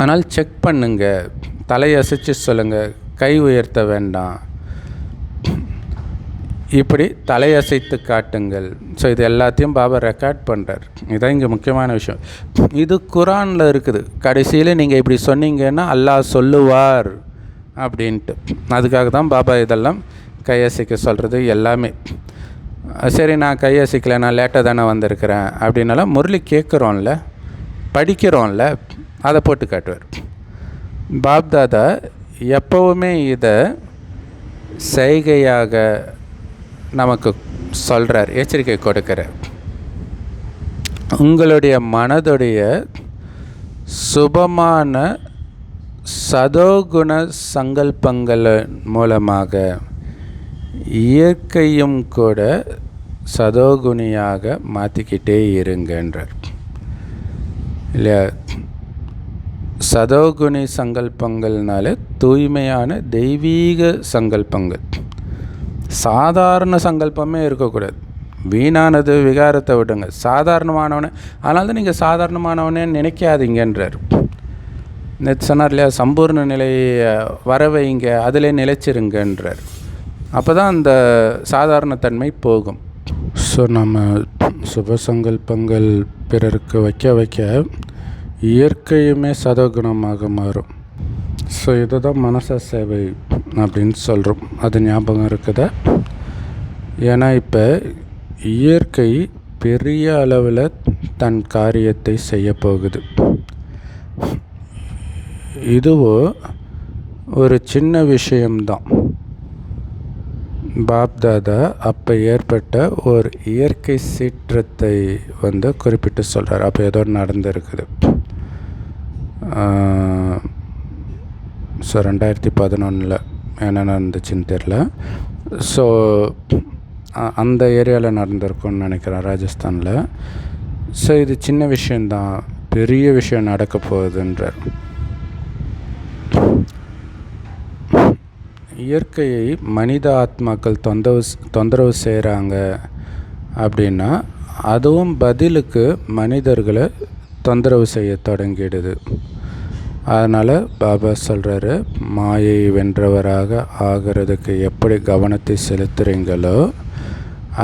ஆனால் செக் பண்ணுங்க, தலையசைச்சு சொல்லுங்கள், கை உயர்த்த வேண்டாம், இப்படி தலையசைத்து காட்டுங்கள். ஸோ இது எல்லாத்தையும் பாபா ரெக்கார்ட் பண்ணுறார். இதுதான் இங்கே முக்கியமான விஷயம். இது குரானில் இருக்குது. கடைசியில் நீங்கள் இப்படி சொன்னீங்கன்னா அல்லாஹ் சொல்லுவார் அப்படின்ட்டு. அதுக்காக தான் பாபா இதெல்லாம் கையசைக்க சொல்கிறது எல்லாமே. சரி, நான் கையசைக்கலை, நான் லேட்டாக தானே வந்திருக்கிறேன் அப்படின்னாலும் முரளி கேட்குறோம்ல, படிக்கிறோம்ல, அதை போட்டு காட்டுவார். பாப்தாதா எப்போவுமே இதை செய்கையாக நமக்கு சொல்கிறார், எச்சரிக்கை கொடுக்குறார். உங்களுடைய மனதுடைய சுபமான சதோகுண சங்கல்பங்கள் மூலமாக இயற்கையும் கூட சதோகுணியாக மாற்றிக்கிட்டே இருங்கன்றார் இல்லையா. சதோகுணி சங்கல்பங்கள்னால தூய்மையான தெய்வீக சங்கல்பங்கள், சாதாரண சங்கல்பமே இருக்கக்கூடாது. வீணானது விகாரத்தை விடுங்க, சாதாரணமானவனே. அதனால தான் நீங்கள் சாதாரணமானவனே நினைக்காதீங்கன்றார். நேற்று சொன்னார் இல்லையா, சம்பூர்ண நிலை வர வைங்க, அதிலே நிலைச்சிருங்கன்றார். அப்போ தான் அந்த சாதாரணத்தன்மை போகும். ஸோ நம்ம சுபசங்கல்பங்கள் பிறருக்கு வைக்க வைக்க இயற்கையுமே சதோகுணமாக மாறும். ஸோ இதுதான் மனச சேவை அப்படின்னு சொல்கிறோம். அது ஞாபகம் இருக்குதா? ஏன்னா இப்போ இயற்கை பெரிய அளவில் தன் காரியத்தை செய்ய போகுது. இதுவோ ஒரு சின்ன விஷயம்தான். பாப்தாதா அப்போ ஏற்பட்ட ஒரு இயற்கை சீற்றத்தை குறிப்பிட்டு சொல்கிறார். அப்போ ஏதோ நடந்திருக்குது. ஸோ 2011 என்ன நடந்துச்சுன்னு தெரில. ஸோ அந்த ஏரியாவில் நடந்திருக்கும்னு நினைக்கிறேன், ராஜஸ்தானில். ஸோ இது சின்ன விஷயந்தான், பெரிய விஷயம் நடக்க போகுதுன்றார். இயற்கையை மனித ஆத்மாக்கள் தொந்தரவு செய்கிறாங்க அப்படின்னா அதுவும் பதிலுக்கு மனிதர்களை தொந்தரவு செய்ய தொடங்கிடுது. அதனால் பாபா சொல்கிறாரு, மாயை வென்றவராக ஆகிறதுக்கு எப்படி கவனத்தை செலுத்துகிறீங்களோ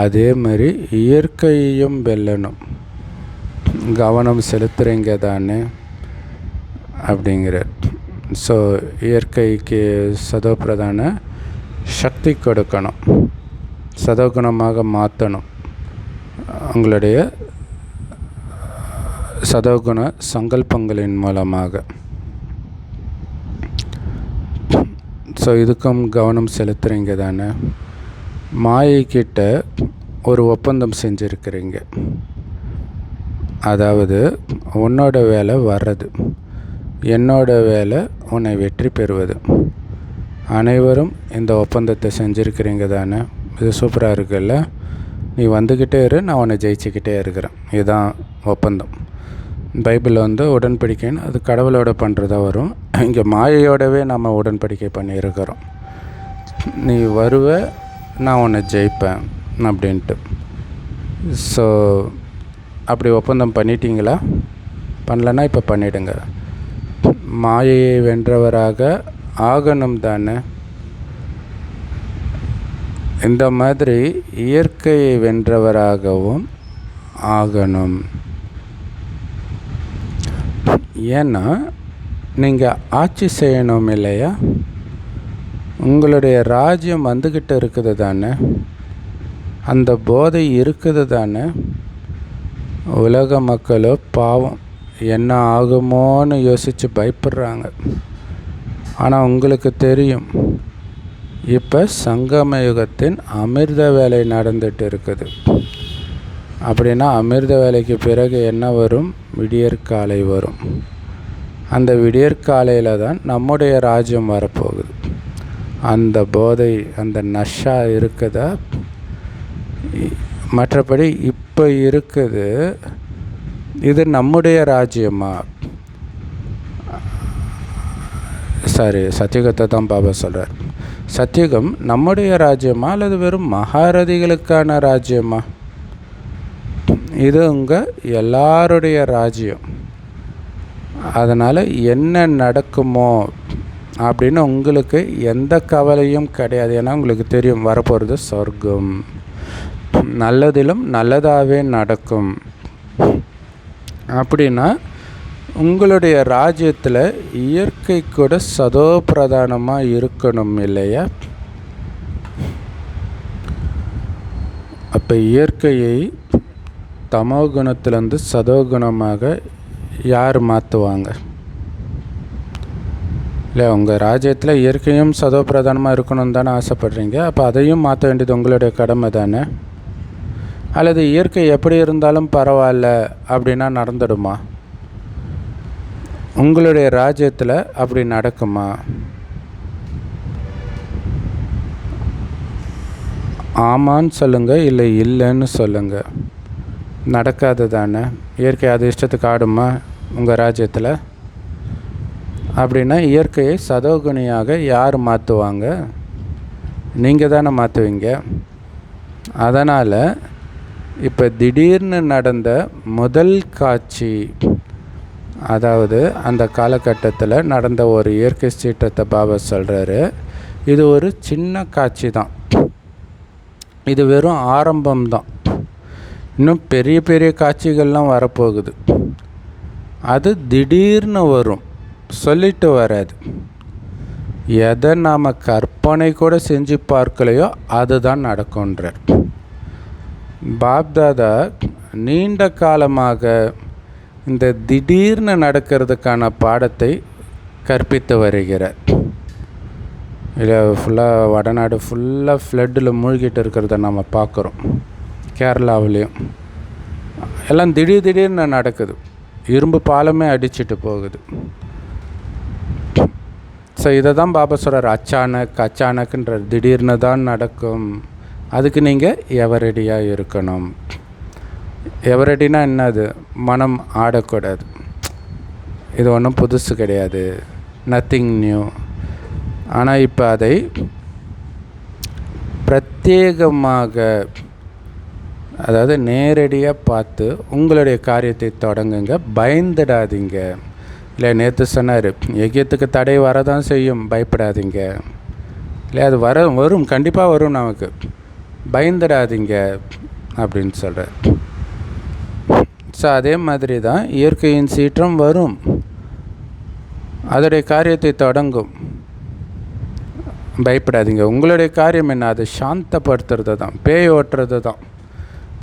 அதே மாதிரி இயற்கையையும் வெல்லணும். கவனம் செலுத்துகிறீங்க தானே அப்படிங்கிறார். ஸோ இயற்கைக்கு சதோபிரதான சக்தி கொடுக்கணும், சதோகுணமாக மாற்றணும். உங்களுடைய சதோகுண சங்கல்பங்களின் மூலமாக. ஸோ இதுக்கும் கவனம் செலுத்துகிறீங்க தானே. மாயைக்கிட்ட ஒரு ஒப்பந்தம் செஞ்சுருக்கிறீங்க. அதாவது உன்னோட வேலை வர்றது, என்னோட வேலை உன்னை வெற்றி பெறுவது. அனைவரும் இந்த ஒப்பந்தத்தை செஞ்சுருக்கிறீங்க தானே. இது சூப்பராக இருக்குல்ல. நீ வந்துக்கிட்டே இரு, நான் உன்னை ஜெயிச்சுக்கிட்டே இருக்கிறேன். இதுதான் ஒப்பந்தம். பைபிளில் உடன்படிக்கைன்னு அது கடவுளோட பண்ணுறதா வரும். இங்கே மாயையோடவே நம்ம உடன்படிக்கை பண்ணியிருக்கிறோம். நீ வருவ, நான் உன்னை ஜெயிப்பேன் அப்படின்ட்டு. ஸோ அப்படி ஒப்பந்தம் பண்ணிட்டீங்களா? பண்ணலன்னா இப்போ பண்ணிவிடுங்க. மாயையை வென்றவராக ஆகணும் தானே. இந்த மாதிரி இயற்கையை வென்றவராகவும் ஆகணும். ஏன்னா நீங்கள் ஆட்சி செய்யணும் இல்லையா. உங்களுடைய ராஜ்யம் வந்துக்கிட்டு இருக்குது தானே, அந்த போதை இருக்குது தானே. உலக மக்களோ பாவம் என்ன ஆகுமோன்னு யோசித்து பயப்படுறாங்க. ஆனால் உங்களுக்கு தெரியும், இப்போ சங்கம யுகத்தின் அமிர்த வேலை நடந்துட்டு இருக்குது. அப்படின்னா அமிர்த வேலைக்கு பிறகு என்ன வரும்? விடியற்காலை வரும். அந்த விடியற்காலையில் தான் நம்முடைய ராஜ்யம் வரப்போகுது. அந்த போதை, அந்த நஷா இருக்குதா? மற்றபடி இப்போ இருக்குது. இது நம்முடைய ராஜ்யமா? சாரி, சத்தியுகத்தை தான் பாபா சொல்கிறார். சத்தியுகம் நம்முடைய ராஜ்யமா அல்லது வெறும் மகாரதிகளுக்கான ராஜ்யமா? இது உங்கள் எல்லாருடைய ராஜ்யம். அதனால் என்ன நடக்குமோ அப்படின்னு உங்களுக்கு எந்த கவலையும் கிடையாது. ஏன்னா உங்களுக்கு தெரியும், வரப்போகிறது சொர்க்கம். நல்லதிலும் நல்லதாகவே நடக்கும். அப்படின்னா உங்களுடைய ராஜ்யத்தில் இயற்கை கூட சதோ பிரதானமாக இருக்கணும் இல்லையா. அப்போ இயற்கையை தமோகுணத்திலேருந்து சதோகுணமாக யார் மாற்றுவாங்க? இல்லை, உங்கள் ராஜ்யத்தில் இயற்கையும் சதோ பிரதானமாக இருக்கணும்னு தானே ஆசைப்படுறீங்க. அப்போ அதையும் மாற்ற வேண்டியது உங்களுடைய கடமை தானே. அல்லது இயற்கை எப்படி இருந்தாலும் பரவாயில்ல அப்படின்னா நடந்துடுமா? உங்களுடைய ராஜ்யத்தில் அப்படி நடக்குமா? ஆமான்னு சொல்லுங்கள், இல்லை இல்லைன்னு சொல்லுங்கள். நடக்காது தானே. இயற்கை அது இஷ்டத்துக்கு ஆடுமா உங்கள் ராஜ்யத்தில்? அப்படின்னா இயற்கையை சதோகுணியாக யார் மாற்றுவாங்க? நீங்கள் தானே மாற்றுவீங்க. அதனால் இப்போ திடீர்னு நடந்த முதல் காட்சி, அதாவது அந்த காலகட்டத்தில் நடந்த ஒரு இயற்கை சீற்றத்தை பாபா சொல்கிறாரு, இது ஒரு சின்ன காட்சி தான், இது வெறும் ஆரம்பம்தான். இன்னும் பெரிய பெரிய காட்சிகள்லாம் வரப்போகுது. அது திடீர்னு வரும், சொல்லிட்டு வராது. எதை நாம் கற்பனை கூட செஞ்சு பார்க்கலையோ அதுதான் நடக்கும்ன்றார் பாப்தாதா. நீண்ட காலமாக இந்த திடீர்னு நடக்கிறதுக்கான பாடத்தை கற்பித்து வருகிறார். இல்லை, ஃபுல்லாக வடநாடு ஃபுல்லாக ஃப்ளட்டில் மூழ்கிட்டு இருக்கிறத நம்ம பார்க்குறோம். கேரளாவிலையும் எல்லாம் திடீர்னு நடக்குது. இரும்பு பாலமே அடிச்சிட்டு போகுது. ஸோ இதை தான் பாபா சொல்கிறார், அச்சானக்குன்ற திடீர்னு தான் நடக்கும். அதுக்கு நீங்கள் எவரடியாக இருக்கணும். எவரடினா என்னது? மனம் ஆடக்கூடாது. இது ஒன்றும் புதுசு கிடையாது, நத்திங் நியூ. ஆனால் இப்போ அதை பிரத்யேகமாக, அதாவது நேரடியாக பார்த்து உங்களுடைய காரியத்தை தொடங்குங்க, பயந்துடாதீங்க. இல்லை, நேற்று சொன்னார், யஜ்யத்துக்கு தடை வரதான் செய்யும், பயப்படாதீங்க. இல்லை, அது வரும், கண்டிப்பாக வரும், நமக்கு பயந்துடாதீங்க அப்படின்னு சொல்கிறார். ஸோ அதே மாதிரி தான் இயற்கையின் சீற்றம் வரும், அதோடைய காரியத்தை தொடங்கும், பயப்படாதீங்க. உங்களுடைய காரியம் என்ன? அதை சாந்தப்படுத்துறது தான், பேய் ஓட்டுறது தான்.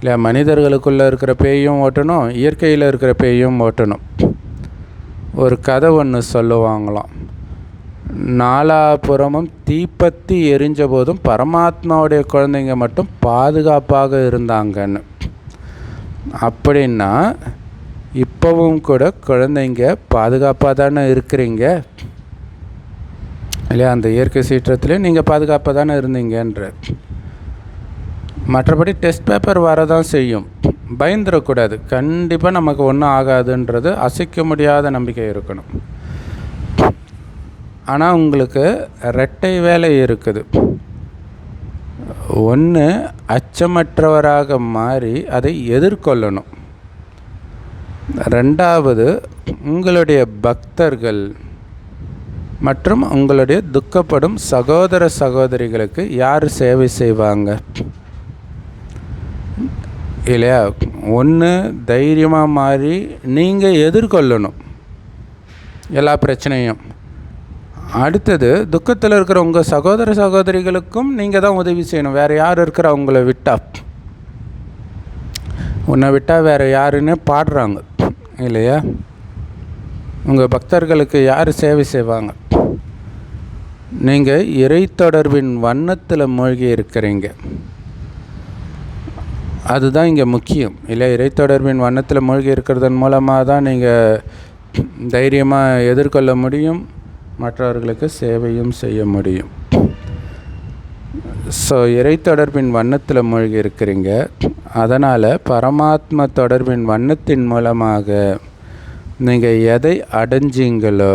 இல்லை, மனிதர்களுக்குள்ளே இருக்கிற பேயும் ஓட்டணும், இயற்கையில் இருக்கிற பேயும் ஓட்டணும். ஒரு கதை ஒன்று சொல்லுவாங்களாம். நாலாபுறமும் தீப்பத்தி எரிஞ்ச போதும் பரமாத்மாவுடைய குழந்தைங்க மட்டும் பாதுகாப்பாக இருந்தாங்கன்னு. அப்படின்னா இப்போவும் கூட குழந்தைங்க பாதுகாப்பாக தானே இருக்கிறீங்க இல்லையா? அந்த இயற்கை சீற்றத்துலேயும் நீங்கள் பாதுகாப்பாக தானே இருந்தீங்கன்ற. மற்றபடி டெஸ்ட் பேப்பர் வரதான் செய்யும், பயந்துடக்கூடாது. கண்டிப்பாக நமக்கு ஒன்றும் ஆகாதுன்றது அசைக்க முடியாத நம்பிக்கை இருக்கணும். ஆனால் உங்களுக்கு ரெட்டை வேலை இருக்குது. ஒன்று, அச்சமற்றவராக மாறி அதை எதிர்கொள்ளணும். ரெண்டாவது, உங்களுடைய பக்தர்கள் மற்றும் உங்களுடைய துக்கப்படும் சகோதர சகோதரிகளுக்கு யார் சேவை செய்வாங்க இல்லையா? ஒன்று, தைரியமாக மாறி நீங்கள் எதிர்கொள்ளணும் எல்லா பிரச்சனையும். அடுத்தது, துக்கத்தில் இருக்கிற உங்கள் சகோதர சகோதரிகளுக்கும் நீங்கள் தான் உதவி செய்யணும். வேறு யார் இருக்கிற அவங்கள விட்டால், உன்னை விட்டால் வேறு யாருன்னு பாடுறாங்க இல்லையா? உங்கள் பக்தர்களுக்கு யார் சேவை செய்வாங்க? நீங்கள் இறை தொடர்பின் வண்ணத்தில் மூழ்கி இருக்கிறீங்க, அதுதான் இங்கே முக்கியம் இல்லை? இறை தொடர்பின் வண்ணத்தில் மூழ்கி இருக்கிறதன் மூலமாக தான் நீங்கள் தைரியமாக எதிர்கொள்ள முடியும், மற்றவர்களுக்கு சேவையும் செய்ய முடியும். ஸோ இறை தொடர்பின் வண்ணத்தில் மூழ்கி இருக்கிறீங்க. அதனால் பரமாத்மா தொடர்பின் வண்ணத்தின் மூலமாக நீங்கள் எதை அடைஞ்சிங்களோ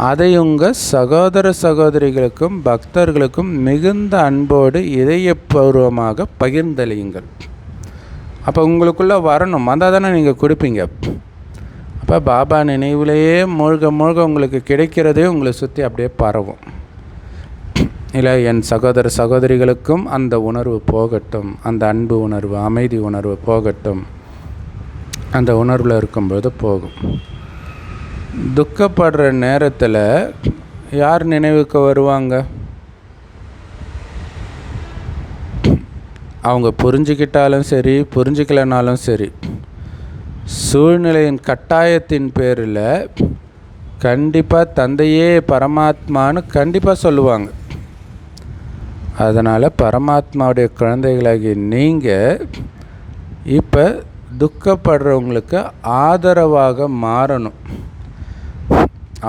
அதை உங்கள் சகோதர சகோதரிகளுக்கும் பக்தர்களுக்கும் மிகுந்த அன்போடு இதயபூர்வமாக பகிர்ந்தளியுங்கள். அப்போ உங்களுக்குள்ளே வரணும், வந்தால் தானே நீங்கள் கொடுப்பீங்க. அப்போ பாபா நினைவுலேயே மூழ்க உங்களுக்கு கிடைக்கிறதே உங்களை சுற்றி அப்படியே பரவும் இல்லை? என் சகோதர சகோதரிகளுக்கும் அந்த உணர்வு போகட்டும், அந்த அன்பு உணர்வு, அமைதி உணர்வு போகட்டும். அந்த உணர்வில் இருக்கும்போது போகும். துக்கப்படுற நேரத்தில் யார் நினைவுக்கு வருவாங்க? அவங்க புரிஞ்சுக்கிட்டாலும் சரி, புரிஞ்சிக்கலனாலும் சரி, சூழ்நிலையின் கட்டாயத்தின் பேரில் கண்டிப்பாக தந்தையே பரமாத்மான்னு கண்டிப்பாக சொல்லுவாங்க. அதனால் பரமாத்மாவுடைய குழந்தைகளாகி நீங்கள் இப்போ துக்கப்படுறவங்களுக்கு ஆதரவாக மாறணும்.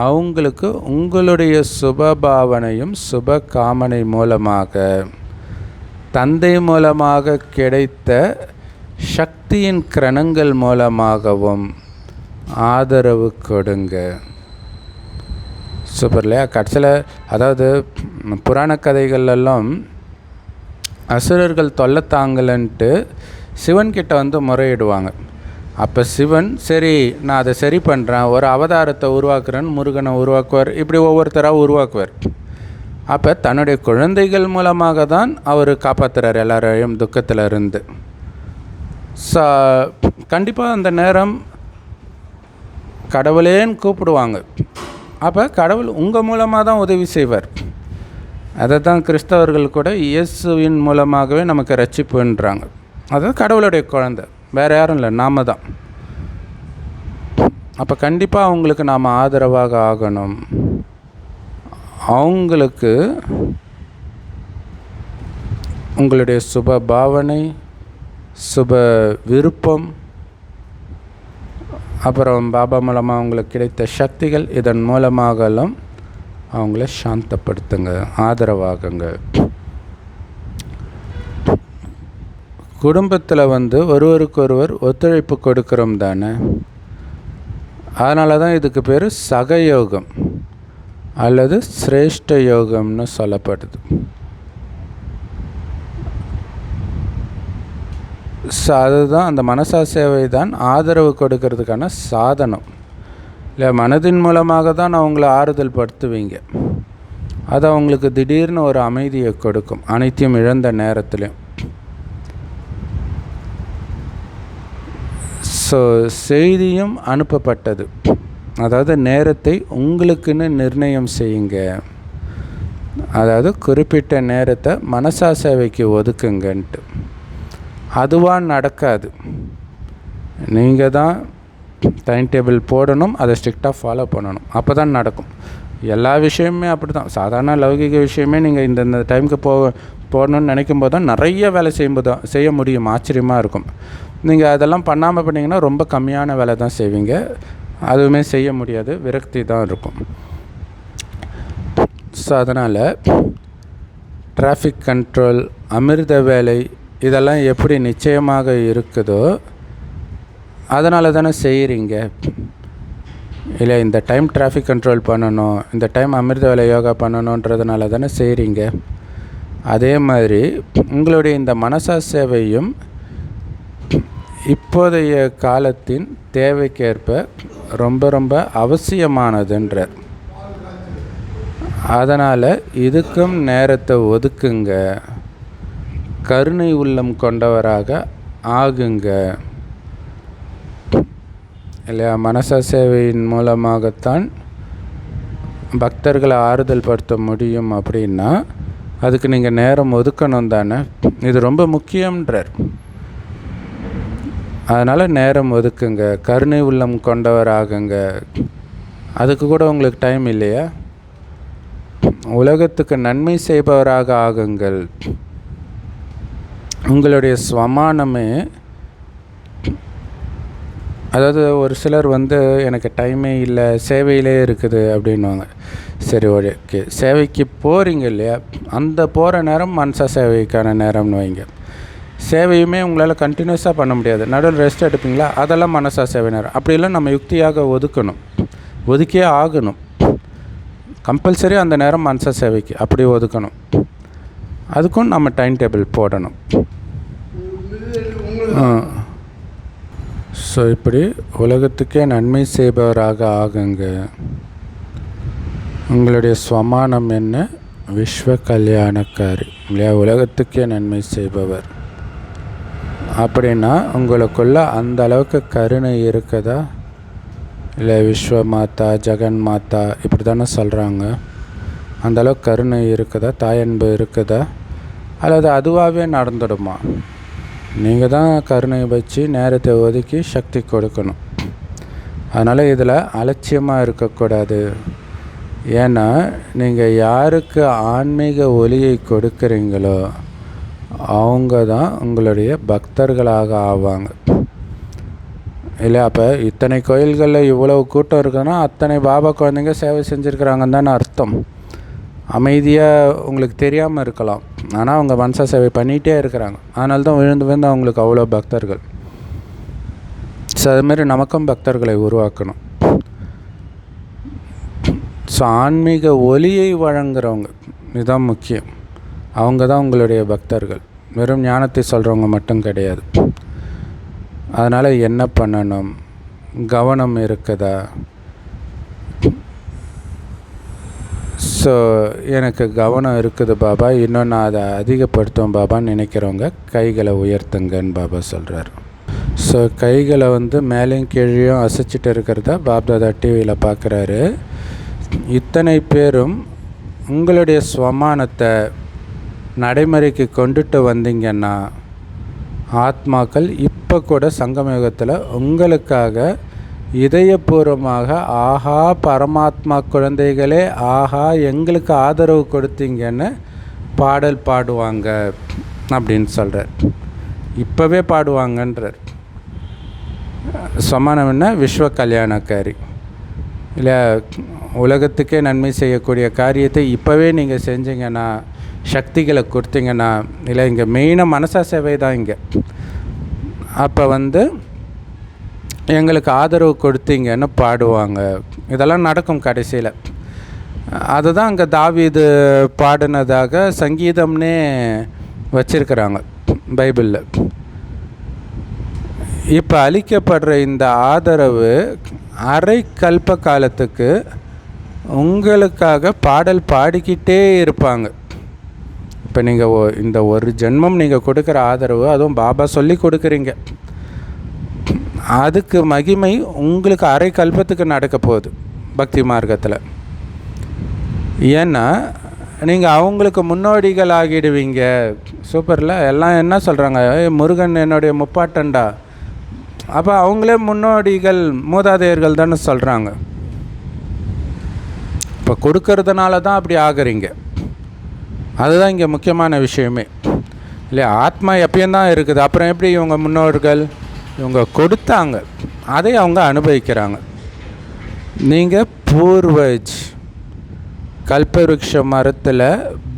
அவங்களுக்கு உங்களுடைய சுபபாவனையும் சுப காமனை மூலமாக, தந்தை மூலமாக கிடைத்த சக்தியின் கிரணங்கள் மூலமாகவும் ஆதரவு கொடுங்க. சூப்பர் இல்லையா? கடைசியில் அதாவது புராண கதைகளெல்லாம் அசுரர்கள் தொல்லை தாங்கலன்ட்டு சிவன்கிட்ட வந்து முறையிடுவாங்க. அப்போ சிவன் சரி நான் அதை சரி பண்ணுறேன், ஒரு அவதாரத்தை உருவாக்குறேன்னு முருகனை உருவாக்குவார். இப்படி ஒவ்வொருத்தராக உருவாக்குவார். அப்போ தன்னுடைய குழந்தைகள் மூலமாக தான் அவர் காப்பாற்றுறார் எல்லாரையும் துக்கத்தில் இருந்து. கண்டிப்பாக அந்த நேரம் கடவுளேன்னு கூப்பிடுவாங்க. அப்போ கடவுள் உங்கள் மூலமாக தான் உதவி செய்வார். அதை தான் கிறிஸ்தவர்கள் கூட இயேசுவின் மூலமாகவே நமக்கு ரட்சிப்புன்றாங்க. அதாவது கடவுளுடைய குழந்தை, வேறு யாரும் இல்லை, நாம் தான். அப்போ கண்டிப்பாக அவங்களுக்கு நாம் ஆதரவாக ஆகணும். அவங்களுக்கு உங்களுடைய சுப பாவனை, சுப விருப்பம், அப்புறம் பாபா மூலமாக அவங்களுக்கு கிடைத்த சக்திகள், இதன் மூலமாகலாம் அவங்கள சாந்தப்படுத்துங்க, ஆதரவாகுங்க. குடும்பத்தில் வந்து ஒருவருக்கொருவர் ஒத்துழைப்பு கொடுக்குறோம் தானே. அதனால தான் இதுக்கு பேர் சகயோகம் அல்லது சிரேஷ்ட யோகம்னு சொல்லப்படுது. அதுதான் அந்த மனசா சேவை தான் ஆதரவு கொடுக்கறதுக்கான சாதனம். இல்லை, மனதின் மூலமாக தான் அவங்கள ஆறுதல் படுத்துவீங்க. அது அவங்களுக்கு திடீர்னு ஒரு அமைதியை கொடுக்கும், அனைத்தையும் இழந்த நேரத்துலையும். செய்தியும் அனுப்பப்பட்டது. அதாவது நேரத்தை உங்களுக்குன்னு நிர்ணயம் செய்யுங்க. அதாவது குறிப்பிட்ட நேரத்தை மனசா சேவைக்கு ஒதுக்குங்கன்ட்டு. அதுவாக நடக்காது. நீங்கள் தான் டைம் டேபிள் போடணும், அதை ஸ்ட்ரிக்டாக ஃபாலோ பண்ணணும். அப்போ தான் நடக்கும். எல்லா விஷயமுமே அப்படி தான். சாதாரண லௌகிக விஷயமே நீங்கள் இந்த டைமுக்கு போடணும்னு நினைக்கும் போது தான் நிறைய வேலை செய்யும்போது தான் செய்ய முடியும். ஆச்சரியமாக இருக்கும். நீங்கள் அதெல்லாம் பண்ணாமல் பண்ணிங்கன்னா ரொம்ப கம்மியான வேலை தான் செய்வீங்க. அதுவுமே செய்ய முடியாது, விரக்தி தான் இருக்கும். அதனால் டிராஃபிக் கண்ட்ரோல், அமிர்த வேலை, இதெல்லாம் எப்படி நிச்சயமாக இருக்குதோ அதனால தானே செய்கிறீங்க. இல்லை, இந்த டைம் டிராஃபிக் கண்ட்ரோல் பண்ணணும், இந்த டைம் அமிர்த வேலை யோகா பண்ணணுன்றதுனால தானே செய்கிறீங்க. அதே மாதிரி உங்களுடைய இந்த மனசா சேவையும் இப்போதைய காலத்தின் தேவைக்கேற்ப ரொம்ப ரொம்ப அவசியமானதுன்றார். அதனால் இதுக்கும் நேரத்தை ஒதுக்குங்க, கருணை உள்ளம் கொண்டவராக ஆகுங்க. இல்லையா? மனசா சேவையின் மூலமாகத்தான் பக்தர்களை ஆறுதல் படுத்த முடியும். அப்படின்னா அதுக்கு நீங்கள் நேரம் ஒதுக்கணும் தானே. இது ரொம்ப முக்கியம்ன்றார். அதனால் நேரம் ஒதுக்குங்க, கருணை உள்ளம் கொண்டவராகுங்க. அதுக்கு கூட உங்களுக்கு டைம் இல்லையா? உலகத்துக்கு நன்மை செய்பவராக ஆகுங்கள். உங்களுடைய ஸ்வமானமே, அதாவது ஒரு சிலர் வந்து எனக்கு டைமே இல்லை, சேவையிலே இருக்குது அப்படின்வாங்க. சரி, ஓகே, சேவைக்கு போகிறீங்க இல்லையா, அந்த போகிற நேரம் மனசா சேவைக்கான நேரம்னு வைங்க. சேவையுமே உங்களால் கண்டினியூஸாக பண்ண முடியாது, நடுவில் ரெஸ்ட் எடுப்பீங்களா, அதெல்லாம் மனசா சேவை நேரம். அப்படியெல்லாம் நம்ம யுக்தியாக ஒதுக்கியே ஆகணும். கம்பல்சரி அந்த நேரம் மனசா சேவைக்கு அப்படி ஒதுக்கணும். அதுக்கும் நம்ம டைம் டேபிள் போடணும். இப்படி உலகத்துக்கே நன்மை செய்பவராக ஆகுங்க. உங்களுடைய ஸ்வமானம் என்ன? விஸ்வ கல்யாணக்காரி இல்லையா? உலகத்துக்கே நன்மை செய்பவர். அப்படின்னா உங்களுக்குள்ள அந்த அளவுக்கு கருணை இருக்குதா? இல்லை விஸ்வ மாதா, ஜெகன் மாதா இப்படி தானே சொல்கிறாங்க. அந்தளவுக்கு கருணை இருக்குதா? தாயன்பு இருக்குதா? அல்லது அதுவாகவே நடந்துடுமா? நீங்கள் தான் கருணை வச்சு நேரத்தை ஒதுக்கி சக்தி கொடுக்கணும். அதனால் இதில் அலட்சியமாக இருக்கக்கூடாது. ஏன்னா நீங்கள் யாருக்கு ஆன்மீக ஒளியை கொடுக்குறீங்களோ அவங்க தான் உங்களுடைய பக்தர்களாக ஆவாங்க. இல்லை, அப்போ இத்தனை கோயில்களில் இவ்வளவு கூட்டம் இருக்குதுன்னா அத்தனை பாபா குழந்தைங்க சேவை செஞ்சுருக்கிறாங்கன்னு தானே அர்த்தம். அமைதியாக உங்களுக்கு தெரியாமல் இருக்கலாம், ஆனால் அவங்க வம்ச சேவை பண்ணிகிட்டே இருக்கிறாங்க. அதனால தான் விழுந்து விழுந்து அவங்களுக்கு அவ்வளோ பக்தர்கள். ஸோ அதுமாரி நமக்கும் பக்தர்களை உருவாக்கணும். ஸோ ஆன்மீக ஒளியை வழங்குறவங்க இதுதான் முக்கியம். அவங்க தான் உங்களுடைய பக்தர்கள், வெறும் ஞானத்தை சொல்கிறவங்க மட்டும் கிடையாது. அதனால் என்ன பண்ணணும், கவனம் இருக்குதா? ஸோ எனக்கு கவனம் இருக்குது பாபா, இன்னும் நான் அதை அதிகப்படுத்தும் பாபான்னு நினைக்கிறவங்க கைகளை உயர்த்துங்கன்னு பாபா சொல்கிறார். ஸோ கைகளை மேலேயும் கீழேயும் அசைச்சிட்டு இருக்கிறத பாப்தாதா டிவியில் பார்க்குறாரு. இத்தனை பேரும் உங்களுடைய ஸ்வமானத்தை நடைமுறைக்கு கொண்டுட்டு வந்தீங்கன்னா ஆத்மாக்கள் இப்போ கூட சங்கமயுகத்தில் உங்களுக்காக இதயபூர்வமாக ஆஹா பரமாத்மா குழந்தைகளே, ஆஹா எங்களுக்கு ஆதரவு கொடுத்தீங்கன்னு பாடல் பாடுவாங்க அப்படின்னு சொல்கிறார். இப்போவே பாடுவாங்கன்றார். சமானம் என்ன, விஸ்வ கல்யாணக்காரி இல்லை, உலகத்துக்கே நன்மை செய்யக்கூடிய காரியத்தை இப்போவே நீங்கள் செஞ்சீங்கன்னா, சக்திகளை கொடுத்தீங்கன்னா, இல்லை இங்கே மெயினாக மனசா சேவை தான் இங்கே. அப்போ எங்களுக்கு ஆதரவு கொடுத்தீங்கன்னு பாடுவாங்க. இதெல்லாம் நடக்கும் கடைசியில். அதுதான் அங்கே தாவீது பாடினதாக சங்கீதம்னே வச்சிருக்கிறாங்க பைபிளில். இப்போ அளிக்கப்படுற இந்த ஆதரவு அரை கல்ப காலத்துக்கு உங்களுக்காக பாடல் பாடிக்கிட்டே இருப்பாங்க. இப்போ நீங்கள் இந்த ஒரு ஜென்மம் நீங்கள் கொடுக்குற ஆதரவு, அதுவும் பாபா சொல்லி கொடுக்குறீங்க, அதுக்கு மகிமை உங்களுக்கு அரை கல்பத்துக்கு நடக்க போகுது பக்தி மார்க்கத்தில். ஏன்னா நீங்கள் அவங்களுக்கு முன்னோடிகள் ஆகிடுவீங்க. சூப்பரில் எல்லாம் என்ன சொல்கிறாங்க, முருகன் என்னுடைய முப்பாட்டண்டா. அப்போ அவங்களே முன்னோடிகள், மூதாதையர்கள் தானே சொல்கிறாங்க. இப்போ கொடுக்கறதுனால தான் அப்படி ஆகுறீங்க. அதுதான் இங்கே முக்கியமான விஷயமே இல்லையா. ஆத்மா எப்பயும் தான் இருக்குது, அப்புறம் எப்படி இவங்க முன்னோர்கள்? இவங்க கொடுத்தாங்க, அதை அவங்க அனுபவிக்கிறாங்க. நீங்கள் பூர்வஜ். கல்பவருஷ மரத்தில்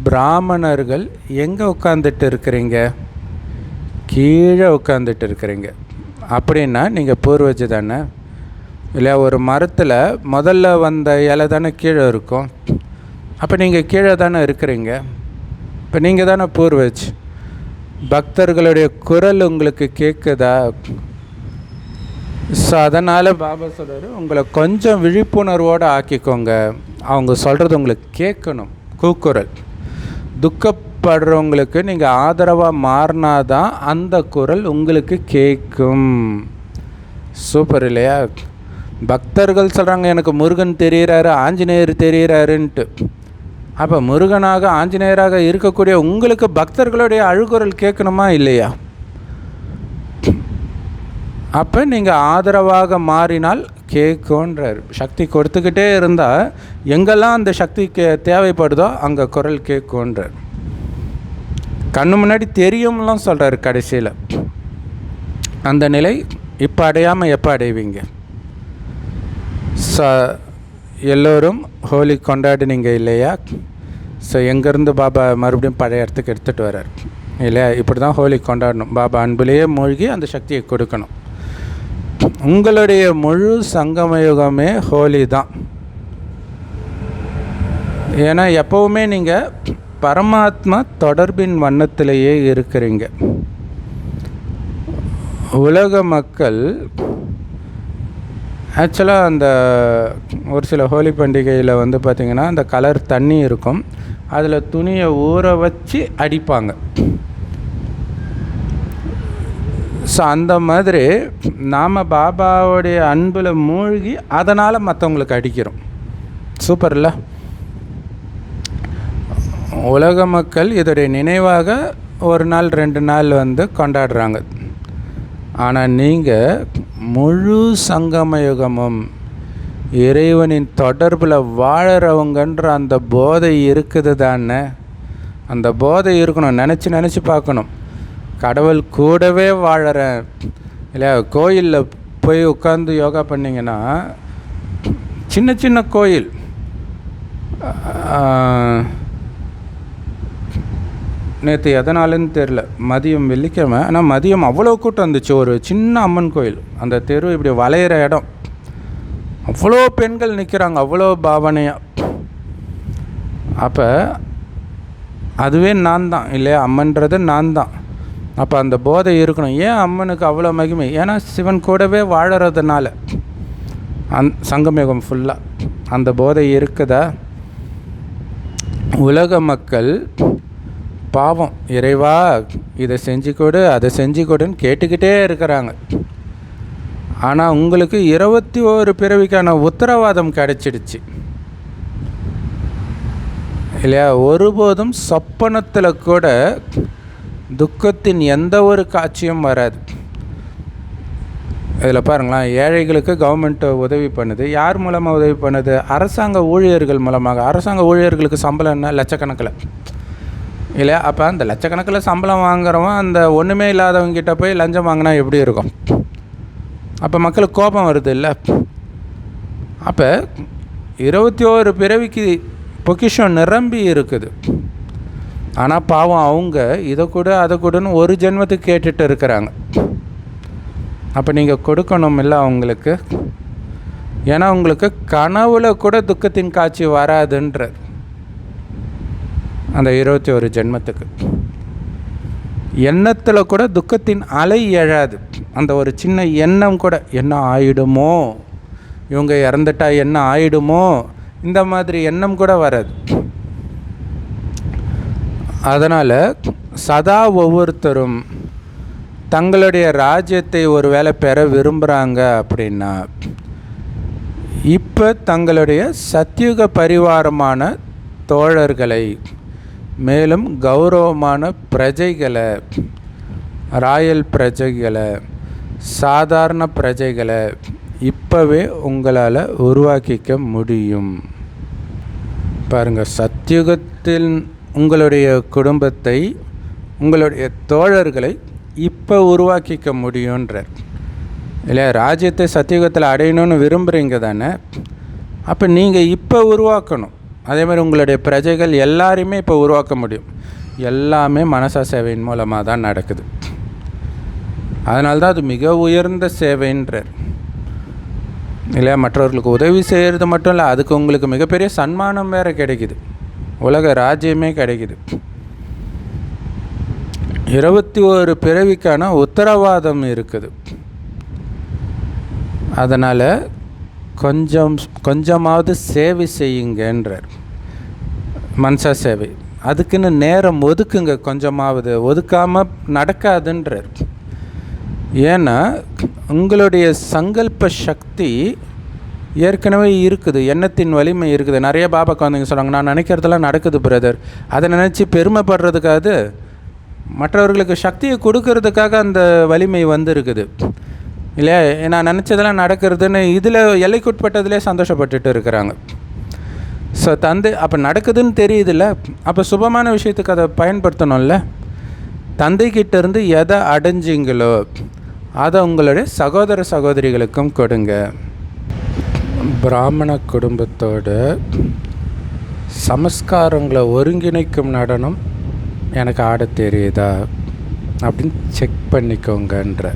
பிராமணர்கள் எங்கே உட்காந்துட்டு இருக்கிறீங்க? கீழே உட்காந்துட்டு இருக்கிறீங்க. அப்படின்னா நீங்கள் பூர்வஜ் தானே. இல்லை, ஒரு மரத்தில் முதல்ல வந்த இலை தானே கீழே இருக்கும். அப்போ நீங்கள் கீழே தானே இருக்கிறீங்க. இப்போ நீங்கள் தானே பூர்வஜ். பக்தர்களுடைய குரல் உங்களுக்கு கேட்குதா? ஸோ அதனால் பாபா சொல்கிறாரு, உங்களை கொஞ்சம் விழிப்புணர்வோடு ஆக்கிக்கோங்க. அவங்க சொல்கிறது உங்களுக்கு கேட்கணும். கூக்குரல். துக்கப்படுறவங்களுக்கு நீங்கள் ஆதரவாக மாறினாதான் அந்த குரல் உங்களுக்கு கேட்கும். சூப்பர் இல்லையா? பக்தர்கள் சொல்கிறாங்க, எனக்கு முருகன் தெரிகிறாரு, ஆஞ்சநேயர் தெரிகிறாருன்ட்டு. அப்போ முருகனாக ஆஞ்சநேயராக இருக்கக்கூடிய உங்களுக்கு பக்தர்களுடைய அழுகுரல் கேட்கணுமா இல்லையா? அப்போ நீங்கள் ஆதரவாக மாறினால் கேட்குன்றார். சக்தி கொடுத்துக்கிட்டே இருந்தால் எங்கெல்லாம் அந்த சக்திக்கு தேவைப்படுதோ அங்கே குரல் கேட்குன்றார். கண்ணு முன்னாடி தெரியும்லாம் சொல்கிறார் கடைசியில். அந்த நிலை இப்போ அடையாமல் எப்போ அடைவீங்க? எல்லோரும் ஹோலி கொண்டாடினீங்க இல்லையா? ஸோ எங்கேருந்து பாபா மறுபடியும் பழைய இடத்துக்கு எடுத்துகிட்டு வர்றார் இல்லையா? இப்படி தான் ஹோலி கொண்டாடணும். பாபா அன்புலேயே மூழ்கி அந்த சக்தியை கொடுக்கணும். உங்களுடைய முழு சங்கமயுகமே ஹோலி தான். ஏன்னா எப்போவுமே நீங்கள் பரமாத்மா தொடர்பின் வண்ணத்திலேயே இருக்கிறீங்க. உலக மக்கள் ஆக்சுவலாக அந்த ஒரு சில ஹோலி பண்டிகையில் பார்த்திங்கன்னா அந்த கலர் தண்ணி இருக்கும், அதில் துணியை ஊற வச்சு அடிப்பாங்க. ஸோ அந்த மாதிரி நாம் பாபாவுடைய அன்பில் மூழ்கி அதனால் மற்றவங்களுக்கு அடிக்கிறோம். சூப்பர் இல்லை? உலக மக்கள் இதோடைய நினைவாக ஒரு நாள் 2 நாள் கொண்டாடுறாங்க. ஆனால் நீங்கள் முழு சங்கமயுகமும் இறைவனின் தொடர்பில் வாழறவங்கன்ற அந்த போதை இருக்குது தானே. அந்த போதை இருக்கணும். நினச்சி பார்க்கணும், கடவுள் கூடவே வாழறேன் இல்லையா. கோயிலில் போய் உட்காந்து யோகா பண்ணிங்கன்னா, சின்ன சின்ன கோயில், நேற்று எதனாலன்னு தெரில, மதியம் வெள்ளிக்கிழமை, ஆனால் மதியம் அவ்வளோ கூட்டம் இருந்துச்சு. ஒரு சின்ன அம்மன் கோயில், அந்த தெரு இப்படி வளையிற இடம், அவ்வளோ பெண்கள் நிற்கிறாங்க, அவ்வளோ பாவனையாக. அப்போ அதுவே நான் தான் இல்லையா, அம்மன்றது நான் தான். அப்போ அந்த போதை இருக்கணும். ஏன் அம்மனுக்கு அவ்வளோ மகிமை? ஏன்னா சிவன் கூடவே வாழறதுனால. சங்கமேகம் ஃபுல்லாக அந்த போதை இருக்குதா? உலக மக்கள் பாவம், இறைவா இதை செஞ்சு கொடு, அதை செஞ்சு கொடுன்னு கேட்டுக்கிட்டே இருக்கிறாங்க. ஆனால் உங்களுக்கு 21 பிறவிக்கான உத்தரவாதம் கிடைச்சிடுச்சு இல்லையா. ஒருபோதும் சொப்பனத்தில் கூட துக்கத்தின் எந்த ஒரு காட்சியும் வராது. இதில் பாருங்களேன், ஏழைகளுக்கு கவர்மெண்ட் உதவி பண்ணுது. யார் மூலமாக உதவி பண்ணுது? அரசாங்க ஊழியர்கள் மூலமாக. அரசாங்க ஊழியர்களுக்கு சம்பளம் என்ன? லட்சக்கணக்கில் இல்லையா. அப்போ அந்த லட்சக்கணக்கில் சம்பளம் வாங்குறவன் அந்த ஒன்றுமே இல்லாதவங்கிட்ட போய் லஞ்சம் வாங்கினா எப்படி இருக்கும்? அப்போ மக்களுக்கு கோபம் வருது இல்லை. அப்போ 21 பிறவிக்கு பொக்கிஷம் நிரம்பி இருக்குது. ஆனால் பாவம் அவங்க இதை கூட அதை கூடன்னு ஒரு ஜென்மத்துக்கு கேட்டுட்டு இருக்கிறாங்க. அப்போ நீங்கள் கொடுக்கணும் இல்லை அவங்களுக்கு. ஏன்னா உங்களுக்கு கனவுல கூட துக்கத்தின் காட்சி வராதுன்ற அந்த 21 ஜென்மத்துக்கு. எண்ணத்தில் கூட துக்கத்தின் அலை எழாது. அந்த ஒரு சின்ன எண்ணம் கூட, என்ன ஆயிடுமோ, இவங்க இறந்துட்டா என்ன ஆயிடுமோ, இந்த மாதிரி எண்ணம் கூட வராது. அதனால் சதா ஒவ்வொருத்தரும் தங்களுடைய ராஜ்யத்தை ஒரு வேளை பெற விரும்புகிறாங்க அப்படின்னா, இப்போ தங்களுடைய சத்தியுக பரிவாரமான தோழர்களை, மேலும் கௌரவமான பிரஜைகளை, ராயல் பிரஜைகளை, சாதாரண பிரஜைகளை இப்போவே உங்களால் உருவாக்கிக்க முடியும். பாருங்கள், சத்தியுகத்தில் உங்களுடைய குடும்பத்தை, உங்களுடைய தோழர்களை இப்போ உருவாக்கிக்க முடியுன்றார் இல்லையா. ராஜ்யத்தை சத்தியுகத்தில் அடையணும்னு விரும்புகிறீங்க தானே. அப்போ நீங்கள் இப்போ உருவாக்கணும். அதே மாதிரி உங்களுடைய பிரஜைகள் எல்லாரையுமே இப்போ உருவாக்க முடியும். எல்லாமே மனசா சேவையின் மூலமாக தான் நடக்குது. அதனால்தான் அது மிக உயர்ந்த சேவைன்றார் இல்லையா. மற்றவர்களுக்கு உதவி செய்கிறது மட்டும் இல்லை, அதுக்கு உங்களுக்கு மிகப்பெரிய சன்மானம் வேறு கிடைக்குது, உலக ராஜ்யமே கிடைக்குது. 21 பிறவிக்கான உத்தரவாதம் இருக்குது. அதனால் கொஞ்சமாவது சேவை செய்யுங்கன்றார். மனசா சேவை, அதுக்குன்னு நேரம் ஒதுக்குங்க. கொஞ்சமாவது ஒதுக்காமல் நடக்காதுன்றார். ஏன்னா உங்களுடைய சங்கல்ப சக்தி ஏற்கனவே இருக்குது, எண்ணத்தின் வலிமை இருக்குது. நிறைய பாபா குழந்தைங்க சொல்கிறாங்க, நான் நினைக்கிறதெல்லாம் நடக்குது பிரதர். அதை நினச்சி பெருமைப்படுறதுக்காக, மற்றவர்களுக்கு சக்தியை கொடுக்கறதுக்காக அந்த வலிமை வந்துருக்குது இல்லையா. நான் நினச்சதெல்லாம் நடக்கிறதுன்னு இதில் எல்லைக்குட்பட்டதிலே சந்தோஷப்பட்டுட்டு இருக்கிறாங்க. ஸோ அப்போ நடக்குதுன்னு தெரியுதுல்ல, அப்போ சுபமான விஷயத்துக்கு அதை பயன்படுத்தணும்ல. தந்தைக்கிட்டேருந்து எதை அடைஞ்சிங்களோ அதை உங்களுடைய சகோதர சகோதரிகளுக்கும் கொடுங்க. பிராமண குடும்பத்தோட சமஸ்காரங்களை ஒருங்கிணைக்கும் நடனம் எனக்கு ஆட தெரியுதா அப்படின்னு செக் பண்ணிக்கோங்கன்ற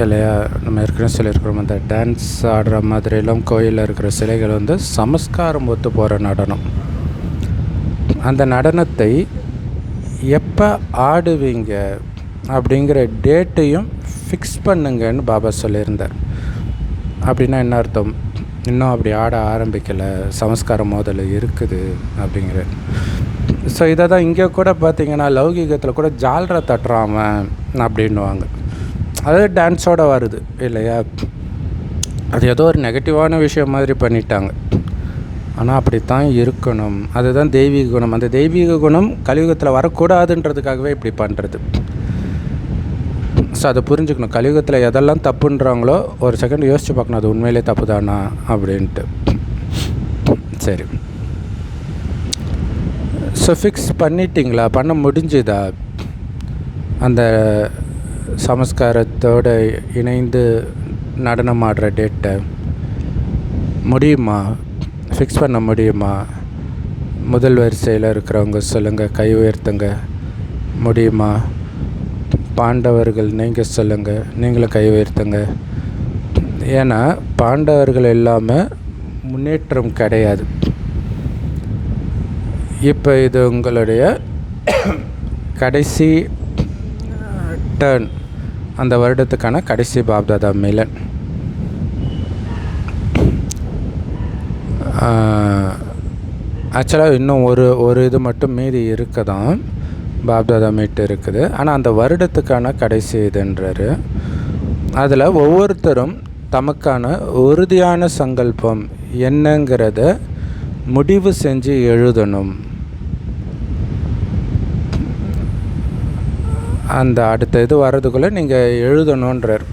இல்லையா. நம்ம ஏற்கனவே சொல்லியிருக்கிறோம், அந்த டான்ஸ் ஆடுற மாதிரிலாம் கோயிலில் இருக்கிற சிலைகள் வந்து சமஸ்காரம் ஒத்து போகிற நடனம். அந்த நடனத்தை எப்போ ஆடுவீங்க அப்படிங்கிற டேட்டையும் ஃபிக்ஸ் பண்ணுங்கன்னு பாபா சொல்லியிருந்தார். அப்படின்னா என்ன அர்த்தம்? இன்னும் அப்படி ஆட ஆரம்பிக்கலை, சமஸ்காரம் மோதல் இருக்குது அப்படிங்கிற. ஸோ இதை தான் இங்கே கூட பார்த்திங்கன்னா லௌகீகத்தில் கூட ஜால்ரா தட்டுறாமன் அப்படின்வாங்க. அது டான்ஸோடு வருது இல்லையா. அது ஏதோ ஒரு நெகட்டிவான விஷயம் மாதிரி பண்ணிட்டாங்க. ஆனால் அப்படித்தான் இருக்கணும். அதுதான் தெய்வீக குணம். அந்த தெய்வீக குணம் கலியுகத்தில் வரக்கூடாதுன்றதுக்காகவே இப்படி பண்ணுறது. ஸோ அதை புரிஞ்சுக்கணும். கலியுகத்தில் எதெல்லாம் தப்புன்றாங்களோ ஒரு செகண்ட் யோசித்து பார்க்கணும், அது உண்மையிலே தப்பு தானா அப்படின்ட்டு. சரி, ஸோ ஃபிக்ஸ் பண்ணிட்டீங்களா? பண்ண முடிஞ்சுதா? அந்த சமஸ்காரத்தோடு இணைந்து நடனம் ஆடுற டேட்டை முடியுமா? ஃபிக்ஸ் பண்ண முடியுமா? முதல் வரிசையில் இருக்கிறவங்க சொல்லுங்கள், கை உயர்த்துங்க. முடியுமா? பாண்டவர்கள் நீங்கள் சொல்லுங்கள், நீங்களும் கை உயர்த்துங்க. ஏன்னா பாண்டவர்கள் இல்லாமல் முன்னேற்றம் கிடையாது. இப்போ இது உங்களுடைய கடைசி டர்ன், அந்த வருடத்துக்கான கடைசி பாப்தாதா மிலன். ஆக்சுவலாக இன்னும் ஒரு இது மட்டும் மீதி இருக்க தான், பாப்தாதா மீட் இருக்குது. ஆனால் அந்த வருடத்துக்கான கடைசி இதுன்றாரு. அதில் ஒவ்வொருத்தரும் தமக்கான உறுதியான சங்கல்பம் என்னங்கிறத முடிவு செஞ்சு எழுதணும். அந்த அடுத்த இது வர்றதுக்குள்ளே நீங்கள் எழுதணுன்றார்.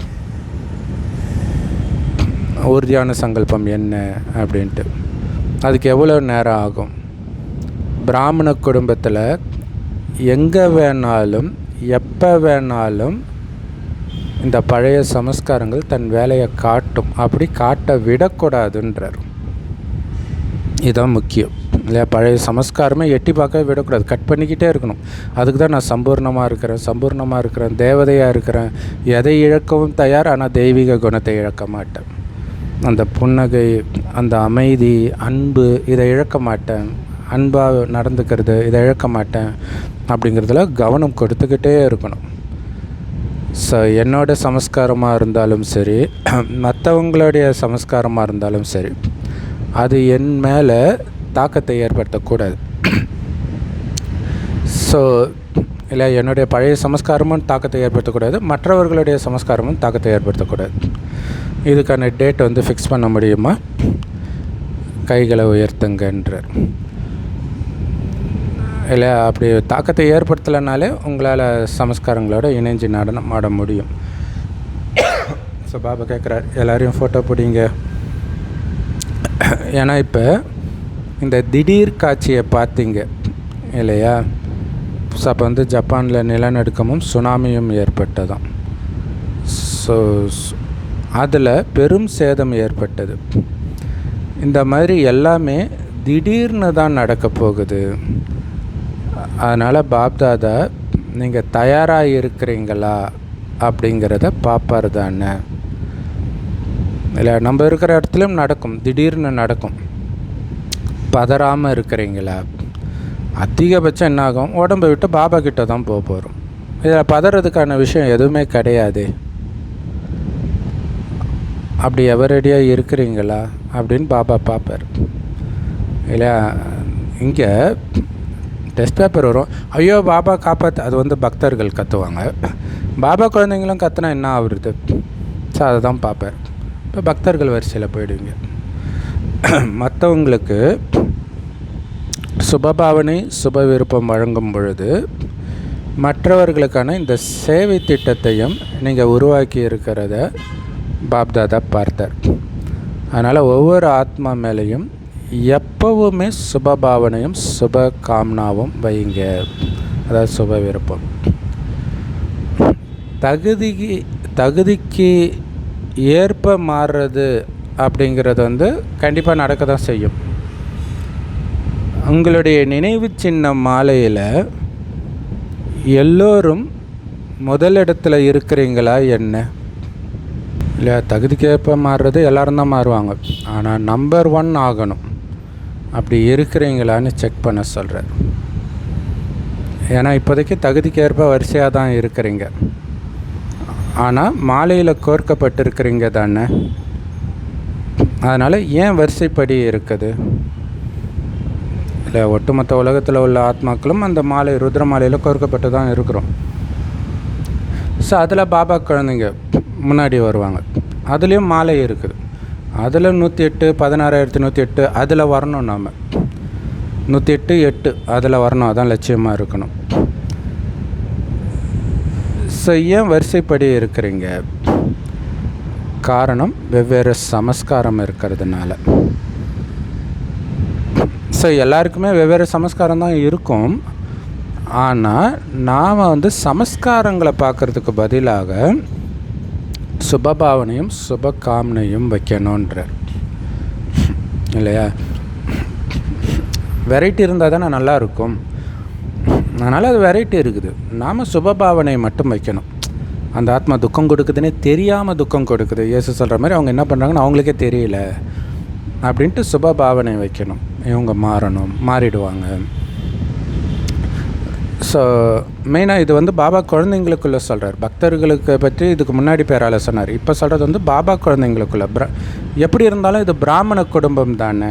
உறுதியான சங்கல்பம் என்ன அப்படின்ட்டு. அதுக்கு எவ்வளோ நேரம் ஆகும்? பிராமண குடும்பத்தில் எங்கே வேணாலும் எப்போ வேணாலும் இந்த பழைய சமஸ்காரங்கள் தன் வேலையை காட்டும். அப்படி காட்ட விடக்கூடாதுன்றார். இதுதான் முக்கியம் இல்லையா? பழைய சமஸ்காரமே எட்டி பார்க்க விடக்கூடாது, கட் பண்ணிக்கிட்டே இருக்கணும். அதுக்கு தான் நான் சம்பூர்ணமாக இருக்கிறேன், தேவதையாக இருக்கிறேன், எதை இழக்கவும் தயார், ஆனால் தெய்வீக குணத்தை இழக்க மாட்டேன். அந்த புன்னகை, அந்த அமைதி, அன்பு, இதை இழக்க மாட்டேன். அன்பாக நடந்துக்கிறது, இதை இழக்க மாட்டேன். அப்படிங்கிறதுல கவனம் கொடுத்துக்கிட்டே இருக்கணும். ஸோ என்னோட சமஸ்காரமாக இருந்தாலும் சரி, மற்றவங்களுடைய சமஸ்காரமாக இருந்தாலும் சரி, அது என் மேலே தாக்கத்தை ஏற்படுத்தக்கூடாது. ஸோ இல்லை, என்னுடைய பழைய சமஸ்காரமும் தாக்கத்தை ஏற்படுத்தக்கூடாது, மற்றவர்களுடைய சமஸ்காரமும் தாக்கத்தை ஏற்படுத்தக்கூடாது. இதுக்கான டேட் ஃபிக்ஸ் பண்ண முடியுமா? கைகளை உயர்த்துங்கன்றார். இல்லை, அப்படி தாக்கத்தை ஏற்படுத்தலைனாலே உங்களால் சமஸ்காரங்களோட இணைஞ்சு நடனம் ஆட முடியும். ஸோ பாபா கேட்குறார், எல்லோரையும் ஃபோட்டோ பிடிங்க. ஏன்னா இப்போ இந்த திடீர் காட்சியை பார்த்தீங்க இல்லையா? ஸோ அப்போ ஜப்பானில் நிலநடுக்கமும் சுனாமியும் ஏற்பட்டதாம். ஸோ அதில் பெரும் சேதம் ஏற்பட்டது. இந்த மாதிரி எல்லாமே திடீர்னு தான் நடக்க போகுது. அதனால் பாப்தாதா நீங்கள் தயாராக இருக்கிறீங்களா அப்படிங்கிறத பார்ப்பார் தானே. இல்லை, நம்ம இருக்கிற இடத்துலையும் நடக்கும், திடீர்னு நடக்கும். பதறாமல் இருக்கிறீங்களா? அதிகபட்சம் என்ன ஆகும்? உடம்பை விட்டு பாபா கிட்ட தான் போக போகிறோம். இதில் பதறதுக்கான விஷயம் எதுவுமே கிடையாது. அப்படி எவரடியாக இருக்கிறீங்களா அப்படின்னு பாபா பார்ப்பார். இல்லை, இங்கே டெஸ்ட் பேப்பர் வரும், ஐயோ பாபா காப்பாற்று, அது பக்தர்கள் கற்றுவாங்க. பாபா குழந்தைங்களும் கற்றுனா என்ன ஆகுறது? ஸோ அதை தான் பார்ப்பார். இப்போ பக்தர்கள் வரிசையில் போயிடுவீங்க. மற்றவங்களுக்கு சுபபாவனை சுப விருப்பம் வழங்கும் பொழுது மற்றவர்களுக்கான இந்த சேவை திட்டத்தையும் நீங்கள் உருவாக்கி இருக்கிறத பாப்தாதா பார்த்தார். அதனால் ஒவ்வொரு ஆத்மா மேலேயும் எப்போவுமே சுபபாவனையும் சுப காம்னாவும் வைங்க. அதாவது சுப விருப்பம். தகுதிக்கு ஏற்ப மாறுறது அப்படிங்கிறது கண்டிப்பாக நடக்க தான் செய்யும். உங்களுடைய நினைவு சின்ன மாலையில் எல்லோரும் முதலிடத்தில் இருக்கிறீங்களா என்ன? இல்லை, தகுதிக்கேற்ப மாறுறது எல்லோரும் தான் மாறுவாங்க. ஆனால் நம்பர் 1 ஆகணும். அப்படி இருக்கிறீங்களான்னு செக் பண்ண சொல்கிறேன். ஏன்னா இப்போதைக்கு தகுதிக்கேற்ப வரிசையாக தான் இருக்கிறீங்க. ஆனால் மாலையில் கோர்க்கப்பட்டிருக்கிறீங்க தானே. அதனால் ஏன் வரிசைப்படி இருக்குது? இல்லை, ஒட்டுமொத்த உலகத்தில் உள்ள ஆத்மாக்களும் அந்த மாலை ருத்ர மாலையில் கோர்க்கப்பட்டு தான் இருக்கிறோம். ஸோ அதில் பாபா குழந்தைங்க முன்னாடி வருவாங்க. அதுலேயும் மாலை இருக்குது. அதில் 108, 16,108 அதில் வரணும். நாம் 108, 8 அதில் வரணும். அதான் லட்சியமாக இருக்கணும். ஸோ ஏன் வரிசைப்படி இருக்கிறீங்க? காரணம் வெவ்வேறு சமஸ்காரம் இருக்கிறதுனால. ஸோ எல்லாருக்குமே வெவ்வேறு சமஸ்காரம் தான் இருக்கும். ஆனால் நாம் சமஸ்காரங்களை பார்க்குறதுக்கு பதிலாக சுபபாவனையும் சுப காமனையும் வைக்கணுன்றார் இல்லையா? வெரைட்டி இருந்தால் தானே நல்லாயிருக்கும். அதனால் அது வெரைட்டி இருக்குது. நாம் சுபபாவனை மட்டும் வைக்கணும். அந்த ஆத்மா துக்கம் கொடுக்குதுன்னே தெரியாமல் துக்கம் கொடுக்குது, இயேசு சொல்கிற மாதிரி அவங்க என்ன பண்ணுறாங்கன்னு அவங்களுக்கே தெரியல அப்படின்ட்டு சுபபாவனை வைக்கணும். இவங்க மாறிடுவாங்க. ஸோ மெயினாக இது பாபா குழந்தைங்களுக்குள்ளே சொல்கிறார். பக்தர்களுக்கு பற்றி இதுக்கு முன்னாடி பேரால் சொன்னார். இப்போ சொல்கிறது பாபா குழந்தைங்களுக்குள்ளே எப்படி இருந்தாலும் இது பிராமண குடும்பம் தானே.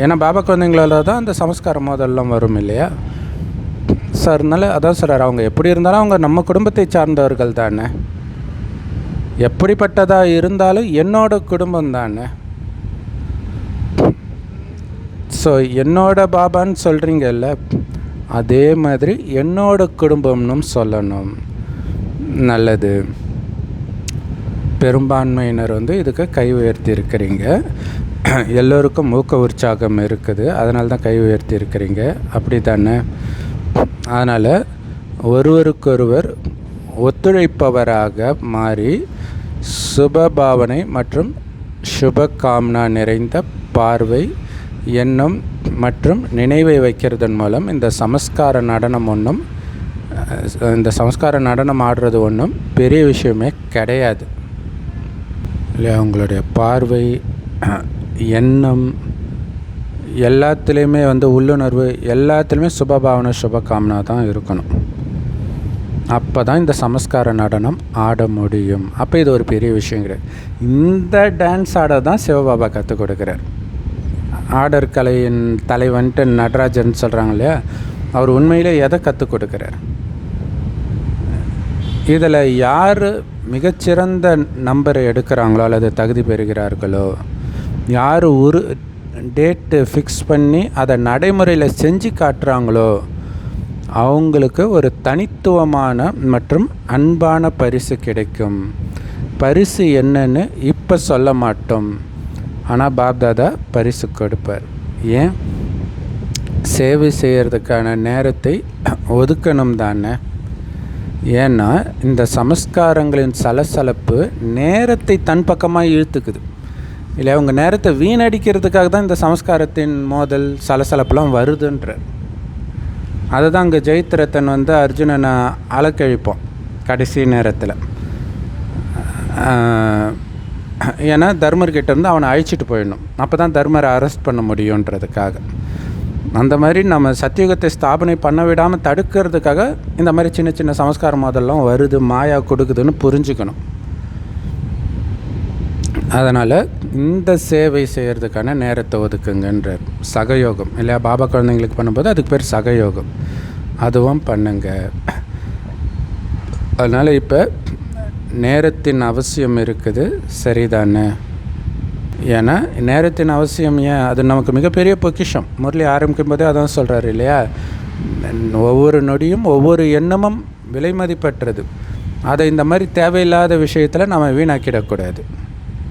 ஏன்னா பாபா குழந்தைங்களால தான் அந்த சமஸ்காரம் மோதல்லாம் வரும் இல்லையா? ஸோ அதனால அதான் சொல்கிறார், அவங்க எப்படி இருந்தாலும் அவங்க நம்ம குடும்பத்தை சார்ந்தவர்கள் தானே. எப்படிப்பட்டதாக இருந்தாலும் என்னோட குடும்பம் தானே. ஸோ என்னோட பாபான்னு சொல்கிறீங்கல்ல, அதே மாதிரி என்னோட குடும்பம்னு சொல்லணும். நல்லது. பெரும்பான்மையினர் இதுக்கு கை உயர்த்தி இருக்கிறீங்க. எல்லோருக்கும் ஊக்க உற்சாகம் இருக்குது, அதனால தான் கை உயர்த்தி இருக்கிறீங்க. அப்படி தானே? அதனால் ஒருவருக்கொருவர் ஒத்துழைப்பவராக மாறி சுபபாவனை மற்றும் சுப காம்னா நிறைந்த பார்வை, எண்ணம் மற்றும் நினைவை வைக்கிறதன் மூலம் இந்த சமஸ்கார நடனம் ஆடுறது ஒன்றும் பெரிய விஷயமே கிடையாது இல்லையா? உங்களுடைய பார்வை, எண்ணம் எல்லாத்துலேயுமே உள்ளுணர்வு எல்லாத்துலேயுமே சுபபாவனை சுபகாமனா தான் இருக்கணும். அப்போ தான் இந்த சமஸ்கார நடனம் ஆட முடியும். அப்போ இது ஒரு பெரிய விஷயம் கிடையாது. இந்த டான்ஸ் ஆட தான் சிவபாபா கற்றுக் கொடுக்குறார். ஆடர் கலையின் தலைவன்ட்டு நடராஜன் சொல்கிறாங்க இல்லையா, அவர் உண்மையிலே எதை கற்றுக் கொடுக்குறார்? இதில் யார் மிகச்சிறந்த நம்பரை எடுக்கிறாங்களோ அல்லது தகுதி பெறுகிறார்களோ, யார் ஒரு டேட்டு ஃபிக்ஸ் பண்ணி அதை நடைமுறையில் செஞ்சு காட்டுறாங்களோ அவங்களுக்கு ஒரு தனித்துவமான மற்றும் அன்பான பரிசு கிடைக்கும். பரிசு என்னன்னு இப்போ சொல்ல மாட்டோம், ஆனால் பாப்தாதா பரிசு கொடுப்பார். ஏன்? சேவை செய்கிறதுக்கான நேரத்தை ஒதுக்கணும் தானே. ஏன்னா இந்த சமஸ்காரங்களின் சலசலப்பு நேரத்தை தன் பக்கமாக இழுத்துக்குது இல்லை? அவங்க நேரத்தை வீணடிக்கிறதுக்காக தான் இந்த சமஸ்காரத்தின் மோதல் சலசலப்புலாம் வருதுன்றார். அதை தான் அங்கே ஜெயித்ரத்தன் அர்ஜுனனை அலக்கழிப்போம் கடைசி நேரத்தில். ஏன்னா தர்மர்கிட்ட அவனை அழிச்சிட்டு போயிடணும், அப்போ தான் தர்மரை அரெஸ்ட் பண்ண முடியுன்றதுக்காக. அந்த மாதிரி நம்ம சத்தியுகத்தை ஸ்தாபனை பண்ண விடாமல் தடுக்கிறதுக்காக இந்த மாதிரி சின்ன சின்ன சமஸ்கார மோதல்லாம் வருது, மாயா கொடுக்குதுன்னு புரிஞ்சுக்கணும். அதனால் இந்த சேவை செய்கிறதுக்கான நேரத்தை ஒதுக்குங்கன்றார். சகயோகம் இல்லையா? பாபா குழந்தைங்களுக்கு பண்ணும்போது அதுக்கு பேர் சகயோகம், அதுவும் பண்ணுங்க. அதனால் இப்போ நேரத்தின் அவசியம் இருக்குது, சரிதானே? ஏன்னா நேரத்தின் அவசியம் ஏன்? அது நமக்கு மிகப்பெரிய பொக்கிஷம். முரளி ஆரம்பிக்கும் போதே அதான் சொல்கிறாரு இல்லையா? ஒவ்வொரு நொடியும் ஒவ்வொரு எண்ணமும் விலை மதிப்பற்றது. அதை இந்த மாதிரி தேவையில்லாத விஷயத்தில் நம்ம வீணாக்கிடக்கூடாது.